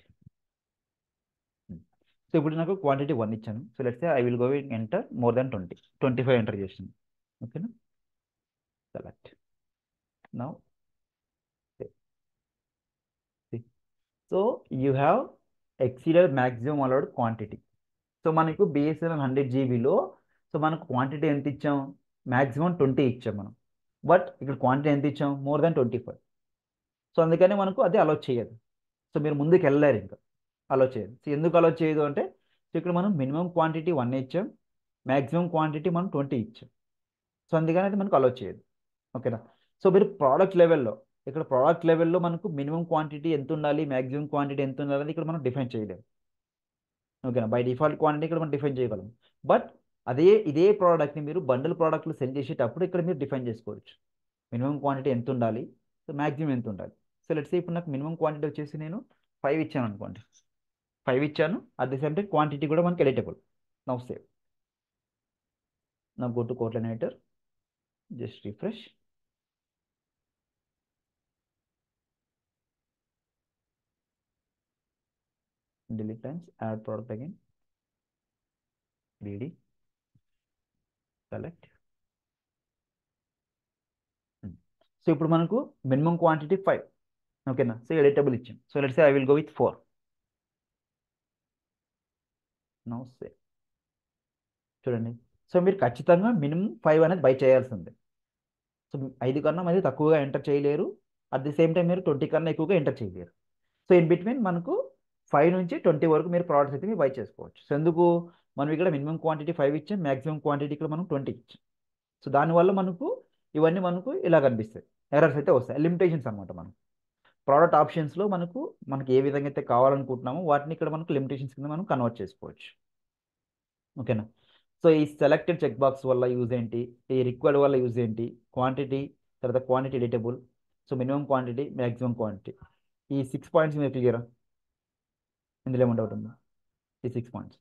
So ఇప్పుడు నాకు క్వాంటిటీ 1 ఇచ్చాను. So let's say I will go enter more than 20, 25 enter చేసాను. ఓకేనా? Select. Now so you have exceeded maximum allowed quantity. So మనకు BSNL 100 జీబీలో so మనకు quantity ఎంత ఇచ్చాం? మ్యాక్సిమం 20 ఇచ్చాం మనం. బట్ ఇక్కడ క్వాంటిటీ ఎంత ఇచ్చాం? More than 25. సో అందుకని మనకు అది అలౌ చేయదు. సో మీరు ముందుకు వెళ్ళలేరు, ఇంకా అలౌ చేయదు. సో ఎందుకు అలౌ చేయదు అంటే, సో ఇక్కడ మనం మినిమం క్వాంటిటీ 1 ఇచ్చాం, మ్యాక్సిమం క్వాంటిటీ మనం 20 ఇచ్చాం. సో అందుకని అది మనకు అలౌ చేయదు. ఓకేనా? సో మీరు ప్రోడక్ట్ లెవెల్లో, ఇక్కడ ప్రోడక్ట్ లెవెల్లో మనకు మినిమం క్వాంటిటీ ఎంత ఉండాలి, మ్యాక్సిమం క్వాంటిటీ ఎంత ఉండాలి అనేది ఇక్కడ మనం డిఫైన్ చేయలేము. ఓకేనా? బై డిఫాల్ట్ క్వాంటిటీ ఇక్కడ మనం డిఫైన్ చేయగలం. బట్ ఇదే ప్రోడక్ట్ని మీరు బండిల్ ప్రోడక్ట్లు సెల్ చేసేటప్పుడు ఇక్కడ మీరు డిఫైన్ చేసుకోవచ్చు. మినిమం క్వాంటిటీ ఎంత ఉండాలి, సో మ్యాక్సిమం ఎంత ఉండాలి. సో లెట్స్ సే ఇప్పుడు నాకు మినిమం క్వాంటిటీ వచ్చేసి నేను 5 ఇచ్చాను అనుకోండి. 5 ఇచ్చాను. At the same time quantity కూడా మనకి editable. Now save. Now go to quote liner, just refresh. delete times, add product again, bd, select. So ఇప్పుడు మనకు మినిమం క్వాంటిటీ 5. ఓకేనా? సో ఎడిటబుల్ ఇచ్చాం. So let's say I will go with 4. Now save. చూడండి, so మీరు ఖచ్చితంగా minimum 5 అనేది by చేయాల్సిందే. So 5 కన్నా మరి తక్కువగా ఎంటర్ చేయలేరు. అట్ ది సేమ్ టైం మీరు 20 కన్నా ఎక్కువగా ఎంటర్ చేయలేరు. సో ఇన్ బిట్వీన్ మనకు 5 నుంచి 20 వరకు మీరు ప్రోడక్ట్స్ అయితే మీరు బై చేసుకోవచ్చు. సో ఎందుకు మనం ఇక్కడ మినిమం క్వాంటిటీ 5 ఇచ్చాం, మ్యాక్సిమం క్వాంటిటీ ఇక్కడ మనం 20 ఇచ్చాం. సో దానివల్ల మనకు ఇవన్నీ మనకు ఇలా కనిపిస్తాయి, ఎర్రర్స్ అయితే వస్తాయి, లిమిటేషన్స్ అనమాట. మనం ప్రోడక్ట్ ఆప్షన్స్లో మనకి ఏ విధంగా అయితే కావాలనుకుంటున్నామో వాటిని ఇక్కడ మనకు లిమిటేషన్స్ కింద మనం కన్వర్ట్ చేసుకోవచ్చు. ఓకేనా? సో ఈ సెలెక్టెడ్ చెక్ బాక్స్ వల్ల యూజ్ ఏంటి, ఈ రిక్వైర్డ్ వల్ల యూజ్ ఏంటి, క్వాంటిటీ, తర్వాత quantity editable, so minimum quantity, maximum quantity, ఈ 6 పాయింట్స్ మీరు క్లియరా? ఇందులో ఏమంటే ఉంటుందా? ఈ 6 పాయింట్స్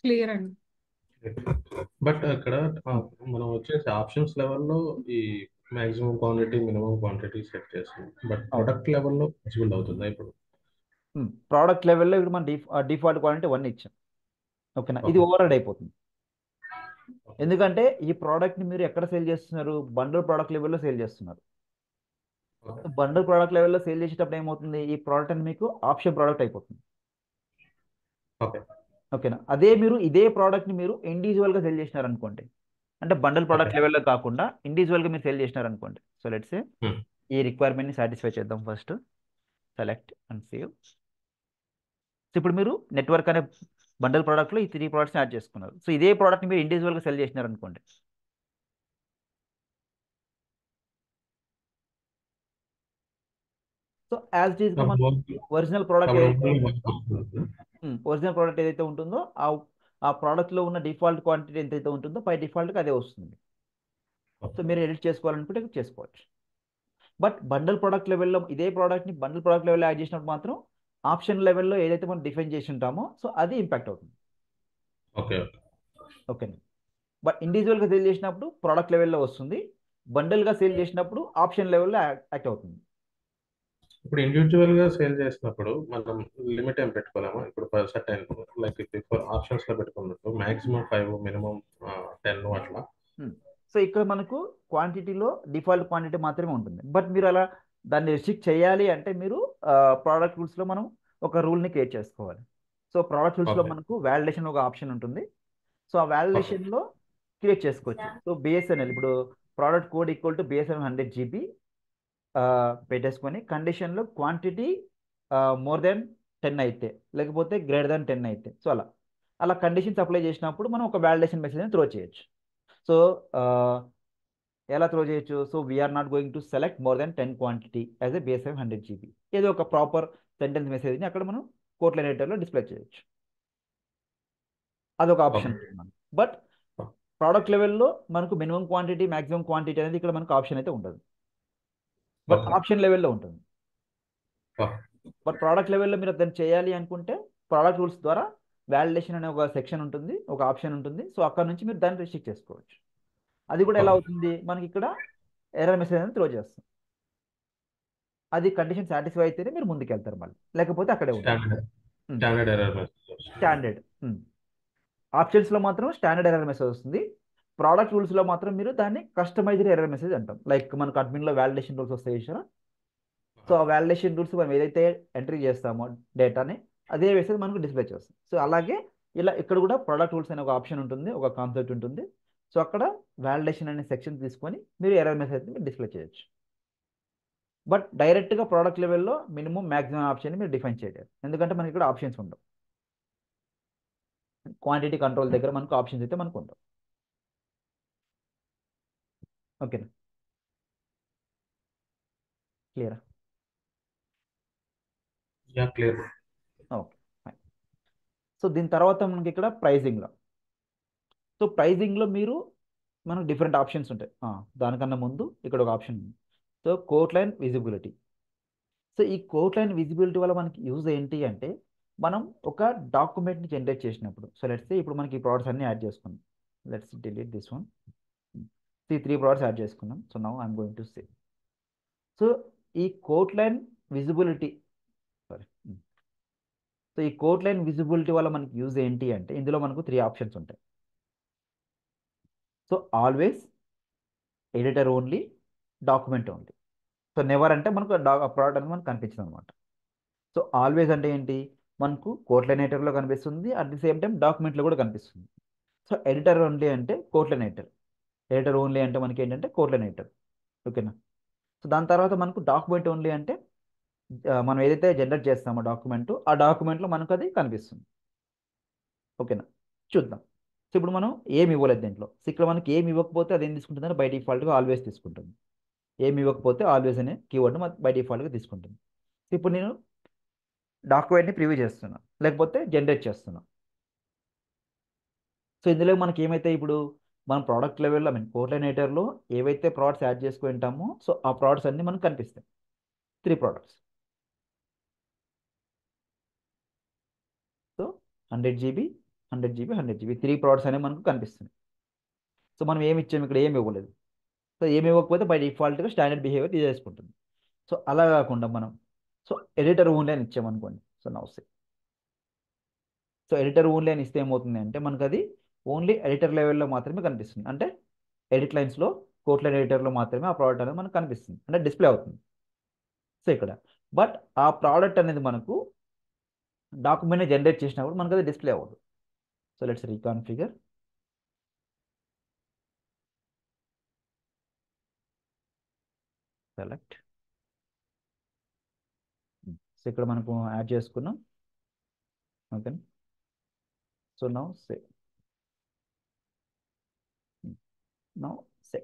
క్లియర్ అండి. బట్ అక్కడ మనం వచ్చేసి ఆప్షన్స్ లెవెల్లో ఈ maximum quantity minimum quantity set చేస్తాం. బట్ ప్రొడక్ట్ లెవెల్లో పాసిబుల్ అవుతుందా ఇప్పుడు? ప్రోడక్ట్ లెవెల్లో ఇప్పుడు మనం డిఫాల్ట్ క్వాంటిటీ 1 ఇచ్చాం. ఓకేనా? ఇది Okay. ఓవర్ రైడ్ అయిపోతుంది. ఎందుకంటే ఈ ప్రోడక్ట్ని మీరు ఎక్కడ సేల్ చేస్తున్నారు? బండల్ ప్రోడక్ట్ లెవెల్లో సేల్ చేస్తున్నారు. Okay. బండల్ ప్రోడక్ట్ లెవెల్లో సేల్ చేసేటప్పుడు ఏమవుతుంది? ఈ ప్రోడక్ట్ అని మీకు ఆప్షన్ ప్రోడక్ట్ అయిపోతుంది. Okay. ఓకేనా? అదే మీరు ఇదే ప్రోడక్ట్ని మీరు ఇండివిజువల్గా సేల్ చేసినారనుకోండి, అంటే బండల్ ప్రోడక్ట్ Okay. లెవెల్లో కాకుండా ఇండివిజువల్గా మీరు సేల్ చేసినారనుకోండి. So let's Hmm. ఈ రిక్వైర్మెంట్ని సాటిస్ఫై చేద్దాం. First select and save. So ఇప్పుడు మీరు నెట్వర్క్ అనే బండల్ ప్రోడక్ట్లో ఈ 3 ప్రోడక్ట్స్ని యాడ్ చేసుకున్నారు. సో ఇదే ప్రోడక్ట్ని మీరు ఇండివిజువల్గా సెల్ చేసినారనుకోండి, సో యాజ్ ఇట్ ఈస్గా మన ఒరిజినల్ ప్రోడక్ట్ ఏదైతే ఒరిజినల్ ప్రోడక్ట్ ఏదైతే ఉంటుందో ఆ ప్రోడక్ట్లో ఉన్న డిఫాల్ట్ క్వాంటిటీ ఎంతైతే ఉంటుందో బై డిఫాల్ట్గా అదే వస్తుంది. సో మీరు ఎడిట్ చేసుకోవాలనుకుంటే చేసుకోవచ్చు. బట్ బండల్ ప్రోడక్ట్ లెవెల్లో ఇదే ప్రోడక్ట్ని బండల్ ప్రోడక్ట్ లెవెల్లో యాడ్ చేసినప్పుడు మాత్రం ఆప్షన్ లెవెల్లో ఏదైతే మనం డిఫైన్ చేసి ఉంటామో సో అది ఇంపాక్ట్ అవుతుంది. ఓకే. ఓకేనా? బట్ ఇండివిజువల్గా సేల్ చేసినప్పుడు ప్రోడక్ట్ లెవెల్లో వస్తుంది, బండల్గా సేల్ చేసినప్పుడు ఆప్షన్ లెవెల్లో యాక్ట్ అవుతుంది. ఇప్పుడు ఇండివిజువల్ గా సేల్ చేసినప్పుడు మనం లిమిట్ ఏం పెట్టుకోలేమా? ఇప్పుడు సర్టెన్ లైక్ ఇప్పుడు ఆప్షన్స్ లో పెట్టుకున్నట్టు మాక్సిమం 5, మినిమం 10 అట్లా. సో ఇక్కడ మనకు క్వాంటిటీలో డిఫాల్ట్ క్వాంటిటీ మాత్రమే ఉంటుంది. బట్ మీరు అలా దాన్ని రిస్ట్రిక్ట్ చేయాలి అంటే మీరు ప్రోడక్ట్ రూల్స్లో మనం ఒక రూల్ని క్రియేట్ చేసుకోవాలి. సో ప్రోడక్ట్ రూల్స్లో Okay. మనకు వ్యాలిడేషన్ ఒక ఆప్షన్ ఉంటుంది. సో ఆ వ్యాలిడేషన్లో క్రియేట్ చేసుకోవచ్చు. సో బిఎస్ఎన్ఎల్ ఇప్పుడు product code equal to BSNL 100 GB పెట్టేసుకొని కండిషన్లో క్వాంటిటీ మోర్ దెన్ 10 అయితే, లేకపోతే గ్రేటర్ దెన్ 10 అయితే, సో అలా కండిషన్స్ అప్లై చేసినప్పుడు మనం ఒక వ్యాలిడేషన్ మెసేజ్ని త్రో చేయొచ్చు. సో ఎలా త్రో చేయొచ్చు? So we are not going to select more than 10 quantity as a base 100 GB. ఏదో ఒక ప్రాపర్ సెంటెన్స్ మెసేజ్ని అక్కడ మనం కోట్లైన్ ఎడిటర్లో డిస్ప్లే చేయొచ్చు. అదొక ఆప్షన్ ఓకే. ఉంటుంది. బట్ ప్రోడక్ట్ లెవెల్లో మనకు మినిమం క్వాంటిటీ మ్యాక్సిమం క్వాంటిటీ అనేది ఇక్కడ మనకు ఆప్షన్ అయితే ఉండదు, బట్ ఓకే. ఆప్షన్ లెవెల్లో ఉంటుంది. ఓకే. బట్ ప్రోడక్ట్ లెవెల్లో మీరు దాన్ని చేయాలి అనుకుంటే ప్రోడక్ట్ రూల్స్ ద్వారా వ్యాలిడేషన్ అనే ఒక సెక్షన్ ఉంటుంది, ఒక ఆప్షన్ ఉంటుంది. సో అక్కడ నుంచి మీరు దాన్ని రిస్ట్రిక్ట్ చేసుకోవచ్చు. అది కూడా ఎలా ఓకే. అవుతుంది, మనకి ఇక్కడ ఎర్రర్ మెసేజ్ అనేది త్రో చేస్తుంది. అది కండిషన్ సాటిస్ఫై అయితేనే మీరు ముందుకు వెళ్తారు, మళ్ళీ లేకపోతే అక్కడే ఉంటారు. Standard error message. స్టాండర్డ్ ఆప్షన్స్లో మాత్రం స్టాండర్డ్ ఎర్రర్ మెసేజ్ వస్తుంది. ప్రోడక్ట్ రూల్స్లో మాత్రం మీరు దాన్ని కస్టమైజ్డ్ ఎర్రర్ మెసేజ్ అంటాం. లైక్ మనకు అడ్మిన్లో వ్యాలిడేషన్ రూల్స్ వస్తాయి చూసారా? సో ఆ వ్యాలిడేషన్ రూల్స్ మనం ఏదైతే ఎంట్రీ చేస్తామో డేటాని, అదే మెసేజ్ మనకు డిస్ప్లే చేస్తుంది. సో అలాగే ఇలా ఇక్కడ కూడా ప్రోడక్ట్ రూల్స్ అనే ఒక ఆప్షన్ ఉంటుంది, ఒక కాన్సెప్ట్ ఉంటుంది. సో అక్కడ వ్యాలిడేషన్ అనే సెక్షన్ తీసుకొని మీరు ఎర్రర్ మెసేజ్ మీరు డిస్ప్లే చేయొచ్చు. బట్ డైరెక్ట్గా ప్రోడక్ట్ లెవెల్లో మినిమం మ్యాక్సిమం ఆప్షన్ మీరు డిఫైన్ చేయలేరు, ఎందుకంటే మనకి ఇక్కడ ఆప్షన్స్ ఉండవు. క్వాంటిటీ కంట్రోల్ దగ్గర మనకు ఆప్షన్స్ అయితే మనకు ఉండవు. ఓకేనా, క్లియరా? Yeah, clear. ఓకే. సో దీని తర్వాత మనకి ఇక్కడ ప్రైజింగ్లో, సో ప్రైజింగ్లో మీరు మనకు డిఫరెంట్ ఆప్షన్స్ ఉంటాయి. దానికన్నా ముందు ఇక్కడ ఒక ఆప్షన్ ఉంది, so quote line visibility. So ఈ కోట్ లైన్ విజిబిలిటీ వల్ల మనకి యూజ్ ఏంటి అంటే, మనం ఒక డాక్యుమెంట్ని జనరేట్ చేసినప్పుడు, సో లెట్స్ సే ఇప్పుడు మనకి ఈ ప్రోడక్ట్స్ అన్ని యాడ్ చేసుకున్నాం. Let's delete this one. ఈ 3 ప్రోడక్ట్స్ యాడ్ చేసుకున్నాం. So now I'm going to say, so ఈ quote line visibility, sorry, so ఈ కోట్ లైన్ విజిబిలిటీ వల్ల మనకి యూజ్ ఏంటి అంటే, ఇందులో మనకు 3 ఆప్షన్స్ ఉంటాయి. So always, editor only, document only. So never అంటే మనకు ప్రోడక్ట్ అనేది మనకు కనిపించదు అనమాట. సో ఆల్వేస్ అంటే ఏంటి, మనకు కోట్లైన్ ఎడిటర్లో కనిపిస్తుంది, అట్ ది సేమ్ టైం డాక్యుమెంట్లో కూడా కనిపిస్తుంది. సో ఎడిటర్ ఓన్లీ అంటే కోట్లైన్ ఎడిటర్, ఎడిటర్ ఓన్లీ అంటే మనకి ఏంటంటే కోట్లైన్ ఎడిటర్. ఓకేనా? సో దాని తర్వాత మనకు డాక్యుమెంట్ ఓన్లీ అంటే మనం ఏదైతే జనరేట్ చేస్తామో డాక్యుమెంట్, ఆ డాక్యుమెంట్లో మనకు అది కనిపిస్తుంది. ఓకేనా? చూద్దాం. సో ఇప్పుడు మనం ఏమి ఇవ్వలేదు దీంట్లో. సో ఇక్కడ మనకి ఏమి ఇవ్వకపోతే అది ఏం తీసుకుంటుందంటే బై డిఫాల్ట్గా ఆల్వేస్ తీసుకుంటుంది. ఏమి ఇవ్వకపోతే ఆల్వేస్ అనే కీవర్డ్ బై డిఫాల్ట్గా తీసుకుంటుంది. సో ఇప్పుడు నేను డాక్యుమెంట్ని ప్రివ్యూ చేస్తున్నా, లేకపోతే జనరేట్ చేస్తున్నా. సో ఇందులో మనకి ఏమైతే ఇప్పుడు మనం ప్రోడక్ట్ లెవెల్లో, కోట్లైన్ ఎడిటర్లో ఏవైతే ప్రోడక్ట్స్ యాడ్ చేసుకుని ఉంటామో, సో ఆ ప్రోడక్ట్స్ అన్ని మనకు కనిపిస్తాయి. 3 products. So 100 GB, 100 GB, 100 GB 3 products అనేవి మనకు కనిపిస్తుంది. సో మనం ఏమి ఇచ్చాము, ఇక్కడ ఏమి ఇవ్వలేదు. సో ఏమి ఇవ్వకపోతే బై డిఫాల్ట్గా స్టాండర్డ్ బిహేవియర్ తీసేసుకుంటుంది. సో అలా కాకుండా మనం, సో ఎడిటర్ ఓన్లీ అని ఇచ్చామనుకోండి. సో నౌసే, సో ఎడిటర్ ఓన్లీ అని ఇస్తే ఏమవుతుంది అంటే, మనకు అది ఓన్లీ ఎడిటర్ లెవెల్లో మాత్రమే కనిపిస్తుంది. అంటే ఎడిట్ లైన్స్లో, కోట్లైన్ ఎడిటర్లో మాత్రమే ఆ ప్రోడక్ట్ అనేది మనకు కనిపిస్తుంది, అంటే డిస్ప్లే అవుతుంది. సో ఇక్కడ బట్ ఆ ప్రోడక్ట్ అనేది మనకు డాక్యుమెంట్ని జనరేట్ చేసినప్పుడు మనకు అది డిస్ప్లే అవ్వదు. So let's reconfigure. Select. So ఇక్కడ మనకు యాడ్ చేసుకున్నాం. Okay, so now say, now say.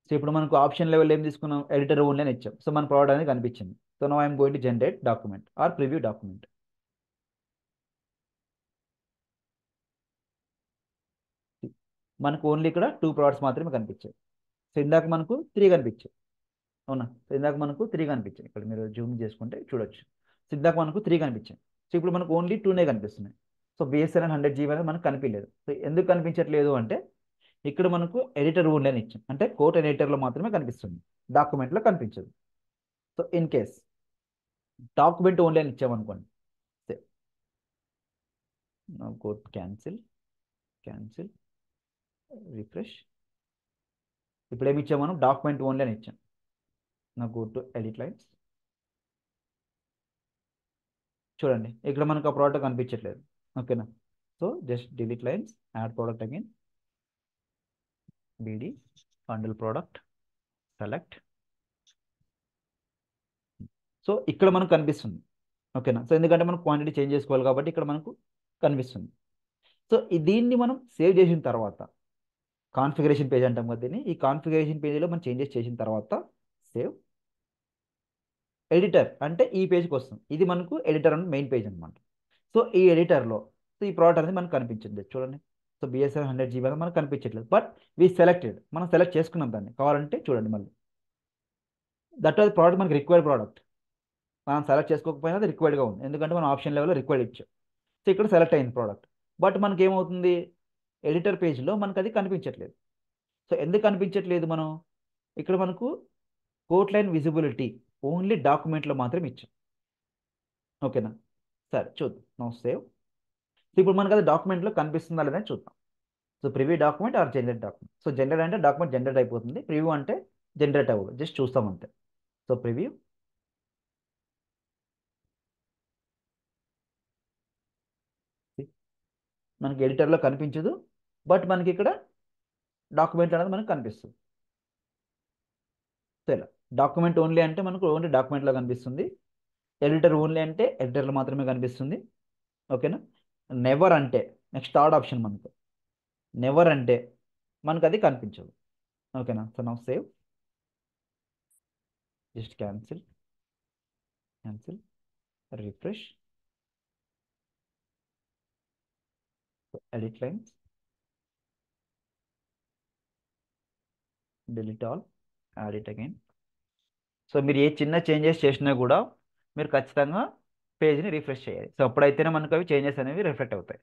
So ఇప్పుడు మనకు ఆప్షన్ లెవెల్ ఏం తీసుకున్నాం, ఎడిటర్ ఓన్లీ అని ఇచ్చాం. సో మన ప్రోడక్ట్ అనేది కనిపించింది. So now I'm going to generate document or preview document. మనకు ఓన్లీ ఇక్కడ 2 ప్రోడక్ట్స్ మాత్రమే కనిపించాయి. సో ఇందాక మనకు 3 కనిపించాయి, అవునా? సో ఇందాక మనకు 3 కనిపించాయి. ఇక్కడ మీరు జూమ్ చేసుకుంటే చూడొచ్చు. సో ఇందాక మనకు 3 కనిపించాయి. సో ఇప్పుడు మనకు ఓన్లీ 2నే కనిపిస్తున్నాయి. సో BSNL 100 GB అనేది మనకు కనిపించలేదు. సో ఎందుకు కనిపించట్లేదు అంటే, ఇక్కడ మనకు ఎడిటర్ ఓన్లీ అని ఇచ్చాం, అంటే కోట్ ఎడిటర్లో మాత్రమే కనిపిస్తుంది, డాక్యుమెంట్లో కనిపించదు. So in case document only అని ఇచ్చామనుకోండి, కోట్ క్యాన్సిల్, క్యాన్సిల్, రిఫ్రెష్. ఇప్పుడు ఏమి ఇచ్చాం మనం, డాక్యుమెంట్ ఓన్లీ అని ఇచ్చాం. నా గో టు ఎడిట్ లైన్స్. చూడండి ఇక్కడ మనకు ఆ ప్రోడక్ట్ కనిపించట్లేదు. ఓకేనా? So just delete lines, add product again, BD bundle product, select. So ఇక్కడ మనకు కనిపిస్తుంది. ఓకేనా? సో ఎందుకంటే మనం క్వాంటిటీ చేంజ్ చేసుకోవాలి కాబట్టి ఇక్కడ మనకు కనిపిస్తుంది. సో దీన్ని మనం సేవ్ చేసిన తర్వాత, కాన్ఫిగరేషన్ పేజ్ అంటాం కదా దీన్ని. ఈ కాన్ఫిగరేషన్ పేజీలో మనం చేంజెస్ చేసిన తర్వాత సేవ్. ఎడిటర్ అంటే ఈ పేజ్కి వస్తుంది. ఇది మనకు ఎడిటర్ అంటే మెయిన్ పేజ్ అనమాట. సో ఈ ఎడిటర్లో సో ఈ ప్రోడక్ట్ అనేది మనకు కనిపించింది చూడండి. సో బిఎస్ఎన్ 100 GB అనేది మనకు కనిపించట్లేదు. బట్ వి సెలెక్టెడ్, మనం సెలెక్ట్ చేసుకున్నాం దాన్ని. కావాలంటే చూడండి మళ్ళీ. దట్ వాజ్ ప్రోడక్ట్ మనకి రిక్వైర్డ్ ప్రోడక్ట్. మనం సెలెక్ట్ చేసుకోకపోయినా అది రిక్వైర్డ్గా ఉంది, ఎందుకంటే మనం ఆప్షన్ లెవెల్లో రిక్వైర్డ్ ఇచ్చాం. సో ఇక్కడ సెలెక్ట్ అయింది ప్రోడక్ట్. బట్ మనకి ఏమవుతుంది, ఎడిటర్ పేజ్లో మనకు అది కనిపించట్లేదు. సో ఎందుకు కనిపించట్లేదు, మనం ఇక్కడ మనకు కోట్ లైన్ విజిబిలిటీ ఓన్లీ డాక్యుమెంట్లో మాత్రం ఇచ్చాం. ఓకేనా, సరే చూద్దాం. Now save. ఇప్పుడు మనకు అది డాక్యుమెంట్లో కనిపిస్తుందా లేదా అని చూద్దాం. So preview document or generate document. So generate అంటే డాక్యుమెంట్ జనరేట్ అయిపోతుంది, ప్రివ్యూ అంటే జనరేట్ అవ్వదు, జస్ట్ చూస్తాం అంతే. So preview. మనకి ఎడిటర్లో కనిపించదు, బట్ మనకి ఇక్కడ డాక్యుమెంట్ అనేది మనకు కనిపిస్తుంది. సో ఇలా డాక్యుమెంట్ ఓన్లీ అంటే మనకు ఓన్లీ డాక్యుమెంట్లో కనిపిస్తుంది. ఎడిటర్ ఓన్లీ అంటే ఎడిటర్లో మాత్రమే కనిపిస్తుంది. ఓకేనా. నెవర్ అంటే నెక్స్ట్ థర్డ్ ఆప్షన్ మనకు నెవర్ అంటే మనకు అది కనిపించదు. ఓకేనా. So now save, just cancel, cancel, refresh, edit lines, delete all, add it again. So మీరు ఏ చిన్న చేంజెస్ చేసినా కూడా మీరు ఖచ్చితంగా పేజ్ని రిఫ్రెష్ చేయాలి. సో అప్పుడైతేనే మనకు అవి చేంజెస్ అనేవి రిఫ్లెక్ట్ అవుతాయి.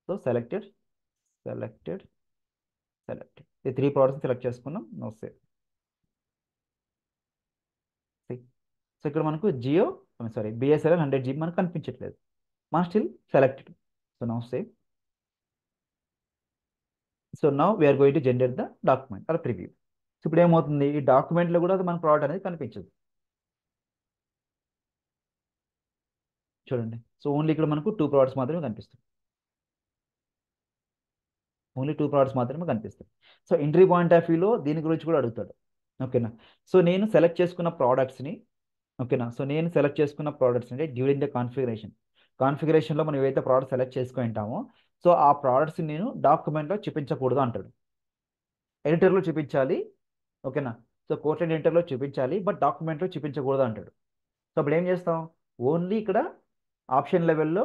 సో సెలెక్టెడ్, సెలెక్టెడ్, సెలెక్టెడ్, ఈ 3 ప్రోడక్ట్స్ సెలెక్ట్ చేసుకున్నాం. Now save. సో ఇక్కడ మనకు జియో సారీ బిఎస్ఎన్ఎల్ 100 GB మనకు కనిపించట్లేదు, మన still selected. So now save. So now we are going to generate the document or preview. So ఇప్పుడు ఏమవుతుంది, ఈ డాక్యుమెంట్లో కూడా మన ప్రోడక్ట్ అనేది కనిపించదు చూడండి. సో ఓన్లీ ఇక్కడ మనకు 2 ప్రోడక్ట్స్ మాత్రమే కనిపిస్తుంది, ఓన్లీ 2 ప్రోడక్ట్స్ మాత్రమే కనిపిస్తాయి. సో ఎంట్రీ పాయింట్ ఆఫ్ వ్యూలో దీని గురించి కూడా అడుగుతాడు. ఓకేనా. సో నేను సెలెక్ట్ చేసుకున్న ప్రోడక్ట్స్ని, ఓకేనా, సో నేను సెలెక్ట్ చేసుకున్న ప్రోడక్ట్స్ అంటే డ్యూరింగ్ ద కాన్ఫిగరేషన్లో మనం ఏవైతే ప్రోడక్ట్ సెలెక్ట్ చేసుకుని ఉంటామో సో ఆ ప్రోడక్ట్స్ నేను డాక్యుమెంట్లో చూపించకూడదు అంటాడు. ఎడిటర్లో చూపించాలి. ఓకేనా. సో కోట్లైన్ ఎడిటర్లో చూపించాలి, బట్ డాక్యుమెంట్లో చూపించకూడదు అంటాడు. సో అప్పుడు ఏం చేస్తాం, ఓన్లీ ఇక్కడ ఆప్షన్ లెవెల్లో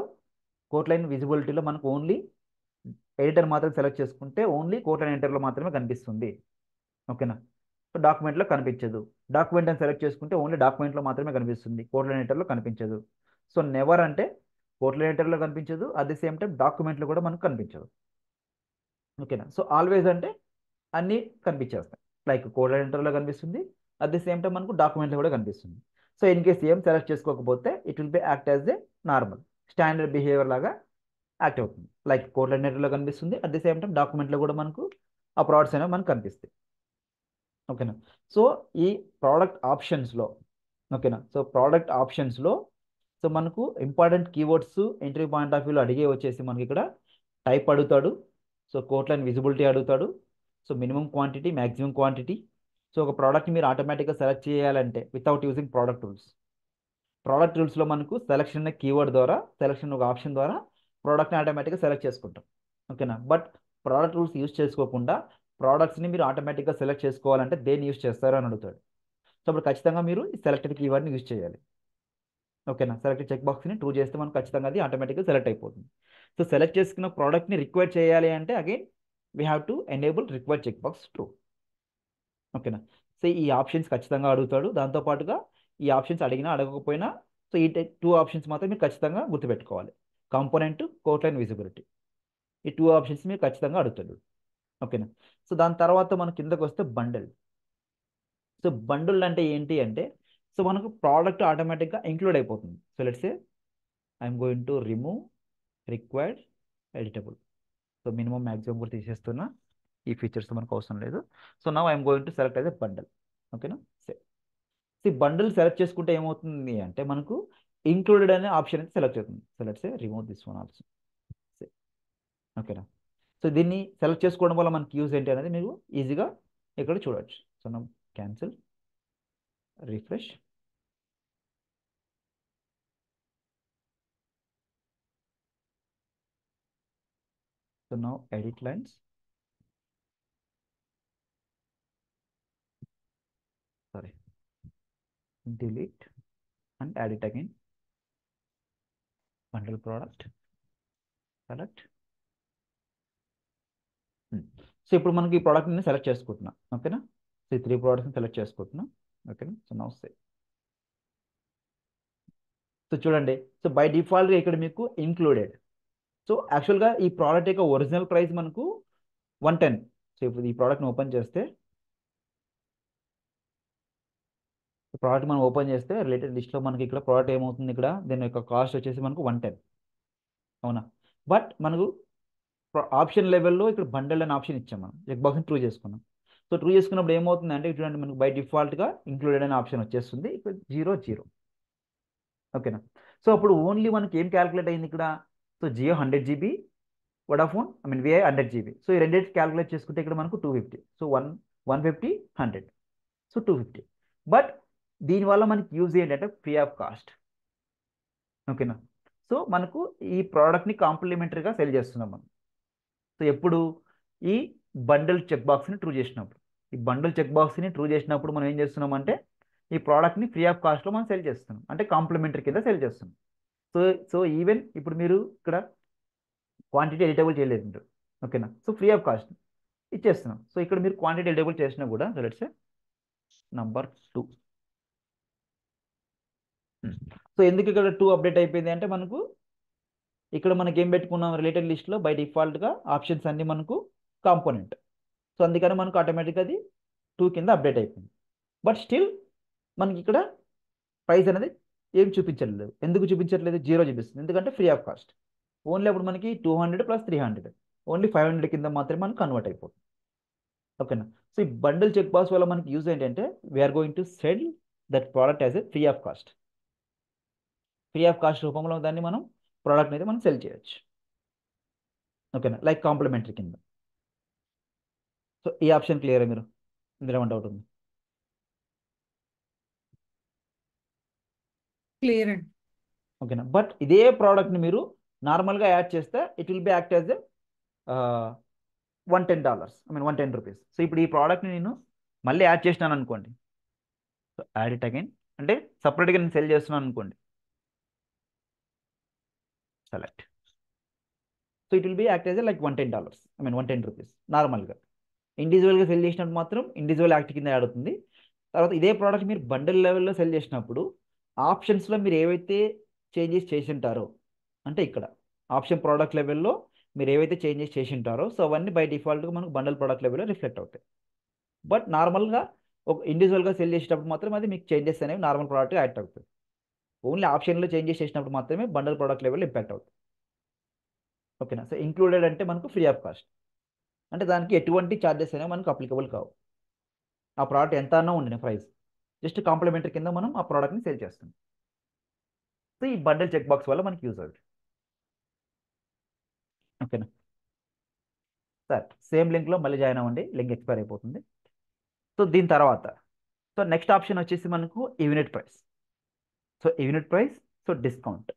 కోట్లైన్ విజిబిలిటీలో మనకు ఓన్లీ ఎడిటర్ మాత్రం సెలెక్ట్ చేసుకుంటే ఓన్లీ కోట్లైన్ ఎడిటర్లో మాత్రమే కనిపిస్తుంది. ఓకేనా. సో డాక్యుమెంట్లో కనిపించదు. డాక్యుమెంట్ అని సెలెక్ట్ చేసుకుంటే ఓన్లీ డాక్యుమెంట్లో మాత్రమే కనిపిస్తుంది, కోట్లైన్ ఎడిటర్లో కనిపించదు. సో నెవర్ అంటే కోట్లైన్ ఎడిటర్లో కనిపించదు, అట్ ది సేమ్ టైం డాక్యుమెంట్లో కూడా మనకు కనిపించదు. ఓకేనా. సో ఆల్వేస్ అంటే అన్నీ కనిపించేస్తాయి, లైక్ కోట్లైన్ ఎడిటర్లో కనిపిస్తుంది, అట్ ది సేమ్ టైం మనకు డాక్యుమెంట్లో కూడా కనిపిస్తుంది. సో ఇన్ కేస్ ఏం సెలెక్ట్ చేసుకోకపోతే it will be act as a normal standard behaviour లాగా యాక్ట్ అవుతుంది, లైక్ కోట్లైన్ ఎడిటర్లో కనిపిస్తుంది, అట్ ది సేమ్ టైం డాక్యుమెంట్లో కూడా మనకు ఆ ప్రోడక్ట్స్ అనేవి మనకు కనిపిస్తాయి. ఓకేనా. సో ఈ ప్రోడక్ట్ ఆప్షన్స్లో, ఓకేనా, సో ప్రోడక్ట్ ఆప్షన్స్లో సో మనకు important keywords entry point of వ్యూలో అడిగే వచ్చేసి మనకి ఇక్కడ టైప్ అడుగుతాడు, సో కోట్లైన్ విజిబిలిటీ అడుగుతాడు, so minimum quantity, maximum quantity. So ఒక ప్రోడక్ట్ని మీరు ఆటోమేటిక్గా సెలెక్ట్ చేయాలంటే వితౌట్ యూజింగ్ ప్రోడక్ట్ రూల్స్లో మనకు సెలక్షన్ అనే కీవర్డ్ ద్వారా, సెలక్షన్ ఒక ఆప్షన్ ద్వారా ప్రోడక్ట్ని ఆటోమేటిక్గా సెలెక్ట్ చేసుకుంటాం. ఓకేనా. బట్ ప్రోడక్ట్ రూల్స్ యూజ్ చేసుకోకుండా ప్రోడక్ట్స్ని మీరు ఆటోమేటిక్గా సెలెక్ట్ చేసుకోవాలంటే దేన్ని యూజ్ చేస్తారు అని అడుగుతాడు. సో అప్పుడు ఖచ్చితంగా మీరు ఈ సెలెక్టెడ్ కీవర్డ్ని యూజ్ చేయాలి. ఓకేనా. సెలెక్ట్ చెక్ బాక్స్ని ట్రూ చేస్తే మనకు ఖచ్చితంగా అది ఆటోమేటిక్గా సెలెక్ట్ అయిపోతుంది. సో సెలెక్ట్ చేసుకున్న ప్రోడక్ట్ని రిక్వైర్ చేయాలి అంటే again we have to enable require check box true. ఓకేనా. సో ఈ ఆప్షన్స్ ఖచ్చితంగా అడుగుతాడు. దాంతోపాటుగా ఈ ఆప్షన్స్ అడిగినా అడగకపోయినా సో ఈ 2 ఆప్షన్స్ మాత్రం మీరు ఖచ్చితంగా గుర్తుపెట్టుకోవాలి, కాంపోనెంట్, కోట్లైన్ విజిబిలిటీ. ఈ 2 ఆప్షన్స్ మీరు ఖచ్చితంగా అడుగుతాడు. ఓకేనా. సో దాని తర్వాత మన కిందకు వస్తే బండిల్. సో బండిల్ అంటే ఏంటి అంటే సో మనకు ప్రోడక్ట్ ఆటోమేటిక్గా ఇంక్లూడ్ అయిపోతుంది. So let's say I'm going to remove required editable. So minimum maximum కూడా తీసేస్తున్నా, ఈ ఫీచర్స్ మనకు అవసరం లేదు. So now I'm going to select as a bundle. ఓకేనా. ఈ బండిల్ సెలెక్ట్ చేసుకుంటే ఏమవుతుంది అంటే మనకు ఇంక్లూడెడ్ అనే ఆప్షన్ అయితే సెలెక్ట్ అవుతుంది. So let's say remove this one also. ఓకేనా. సో దీన్ని సెలెక్ట్ చేసుకోవడం వల్ల మనకి యూజ్ ఏంటి అనేది మీరు ఈజీగా ఇక్కడ చూడవచ్చు. So now cancel, refresh, so now edit lines, sorry, delete and add it again, bundle product, select. So ఇప్పుడు మనకి ఈ ప్రోడక్ట్ ని సెలెక్ట్ చేసుకుంటున్నా, ఓకేనా. సో ఈ 3 ప్రోడక్ట్స్ సెలెక్ట్ చేసుకుంటున్నా, ఓకేనా. సో నౌ సే, సో చూడండి, సో బై డిఫాల్ట్గా ఇక్కడ మీకు ఇంక్లూడెడ్. సో యాక్చువల్గా ఈ ప్రోడక్ట్ యొక్క ఒరిజినల్ ప్రైస్ మనకు 110. సో ఇప్పుడు ఈ ప్రోడక్ట్ని ఓపెన్ చేస్తే, ప్రోడక్ట్ మనం ఓపెన్ చేస్తే రిలేటెడ్ లిస్ట్లో మనకి ఇక్కడ ప్రోడక్ట్ ఏమవుతుంది, ఇక్కడ దీని యొక్క కాస్ట్ వచ్చేసి మనకు 110, అవునా. బట్ మనకు ఆప్షన్ లెవెల్లో ఇక్కడ బండల్ అనే ఆప్షన్ ఇచ్చాం, మనం చెక్ బాక్స్ని ట్రూ చేసుకున్నాం. సో ట్రూ చేసుకున్నప్పుడు ఏమవుతుంది అంటే, చూడండి మనకు బై డిఫాల్ట్గా ఇంక్లూడెడ్ అనే ఆప్షన్ వచ్చేస్తుంది, ఇక్కడ 0 0, ఓకేనా. సో అప్పుడు ఓన్లీ మనకి ఏం క్యాలిక్యులేట్ అయింది ఇక్కడ, so Jio 100 GB, Vodafone Vi 100 GB. So ఈ రెండింటి క్యాలిక్యులేట్ చేసుకుంటే ఇక్కడ మనకు 250. So 150 100, so 250. బట్ దీనివల్ల మనకి యూజ్ ఏంటంటే ఫ్రీ ఆఫ్ కాస్ట్, ఓకేనా. సో మనకు ఈ ప్రోడక్ట్ని కాంప్లిమెంటరీగా సెల్ చేస్తున్నాం మనం. సో ఎప్పుడు ఈ బండిల్ చెక్ బాక్స్ని ట్రూ చేసినప్పుడు, ఈ బండిల్ చెక్ బాక్స్ని ట్రూ చేసినప్పుడు మనం ఏం చేస్తున్నాం అంటే, ఈ ప్రోడక్ట్ని ఫ్రీ ఆఫ్ కాస్ట్లో మనం సెల్ చేస్తున్నాం, అంటే కాంప్లిమెంటరీ కింద సెల్ చేస్తున్నాం. సో సో ఈవెన్ ఇప్పుడు మీరు ఇక్కడ క్వాంటిటీ ఎడిటబుల్ చేయలేదు మీరు, ఓకేనా. సో ఫ్రీ ఆఫ్ కాస్ట్ ఇచ్చేస్తున్నాం. సో ఇక్కడ మీరు క్వాంటిటీ ఎడిటబుల్ చేసినా కూడా, లెట్స్ సే నంబర్ 2. సో ఎందుకు ఇక్కడ 2 అప్డేట్ అయిపోయింది అంటే, మనకు ఇక్కడ మనకి ఏం పెట్టుకున్నాం రిలేటెడ్ లిస్ట్లో బై డిఫాల్ట్గా ఆప్షన్స్ అన్ని మనకు కాంపోనెంట్. సో అందుకని మనకు ఆటోమేటిక్గా అది 2 కింద అప్డేట్ అయిపోయింది. బట్ స్టిల్ మనకి ఇక్కడ ప్రైస్ అనేది ఏం చూపించట్లేదు. ఎందుకు చూపించట్లేదు, 0 చూపిస్తుంది, ఎందుకంటే ఫ్రీ ఆఫ్ కాస్ట్. ఓన్లీ అప్పుడు మనకి 200 + 300, ఓన్లీ 500 కింద మాత్రమే మనకు కన్వర్ట్ అయిపోతుంది, ఓకేనా. సో ఈ బండిల్ చెక్ బాక్స్ వల్ల మనకి యూజ్ ఏంటంటే, we are going to sell that product as a free of cost. Free of cost రూపంలో దాన్ని మనం ప్రోడక్ట్ అయితే మనం సెల్ చేయొచ్చు, ఓకేనా, లైక్ కాంప్లిమెంటరీ కింద. సో ఈ ఆప్షన్ క్లియర్ మీరు, ఇందులో ఏమైనా డౌట్ ఉంది? క్లియర్ అండి. ఓకేనా. బట్ ఇదే ప్రోడక్ట్ని మీరు నార్మల్గా యాడ్ చేస్తే it will be act as a $110, ₹110. So ఇప్పుడు ఈ ప్రోడక్ట్ని నేను మళ్ళీ యాడ్ చేసినాను అనుకోండి, సో యాడ్ ఇట్ అగైన్, అంటే సపరేట్గా నేను సెల్ చేస్తున్నాను అనుకోండి, select. So it will be act as like $110, ₹110 నార్మల్గా. ఇండివిజువల్గా సెల్ చేసినప్పుడు మాత్రం ఇండివిజువల్ యాక్ట్ కింద యాడ్ అవుతుంది. తర్వాత ఇదే ప్రోడక్ట్ మీరు బండిల్ లెవెల్లో సెల్ చేసినప్పుడు ఆప్షన్స్లో మీరు ఏవైతే చేంజెస్ చేసి ఉంటారో, అంటే ఇక్కడ ఆప్షన్ ప్రోడక్ట్ లెవెల్లో మీరు ఏవైతే చేంజెస్ చేసి ఉంటారో, సో అవన్నీ బై డిఫాల్ట్గా మనకు బండల్ ప్రోడక్ట్ లెవెల్లో రిఫ్లెక్ట్ అవుతాయి. బట్ నార్మల్గా ఒక ఇండివిజువల్గా సెల్ చేసేటప్పుడు మాత్రం అది మీకు చేంజెస్ అనేవి నార్మల్ ప్రోడక్ట్ యాడ్ అవుతుంది. ఓన్లీ ఆప్షన్లో చేంజెస్ చేసినప్పుడు మాత్రమే బండల్ ప్రోడక్ట్ లెవెల్ ఇంపాక్ట్ అవుతుంది, ఓకేనా. సో ఇంక్లూడెడ్ అంటే మనకు ఫ్రీ ఆఫ్ కాస్ట్, అంటే దానికి ఎటువంటి ఛార్జెస్ అనేవి మనకు అప్లికబుల్ కావు. ఆ ప్రోడక్ట్ ఎంత అన్నా ఉండిన ప్రైస్, జస్ట్ కాంప్లిమెంటరీ కింద మనం ఆ ప్రోడక్ట్ని సేల్ చేస్తాం. సో ఈ బండల్ చెక్ బాక్స్ వల్ల మనకి యూజ్ అవుతుంది, ఓకేనా. సార్ సేమ్ లింక్లో మళ్ళీ జాయిన్ అవ్వండి, లింక్ ఎక్స్పైర్ అయిపోతుంది. సో దీని తర్వాత, సో నెక్స్ట్ ఆప్షన్ వచ్చేసి మనకు unit price. So unit price, so discount.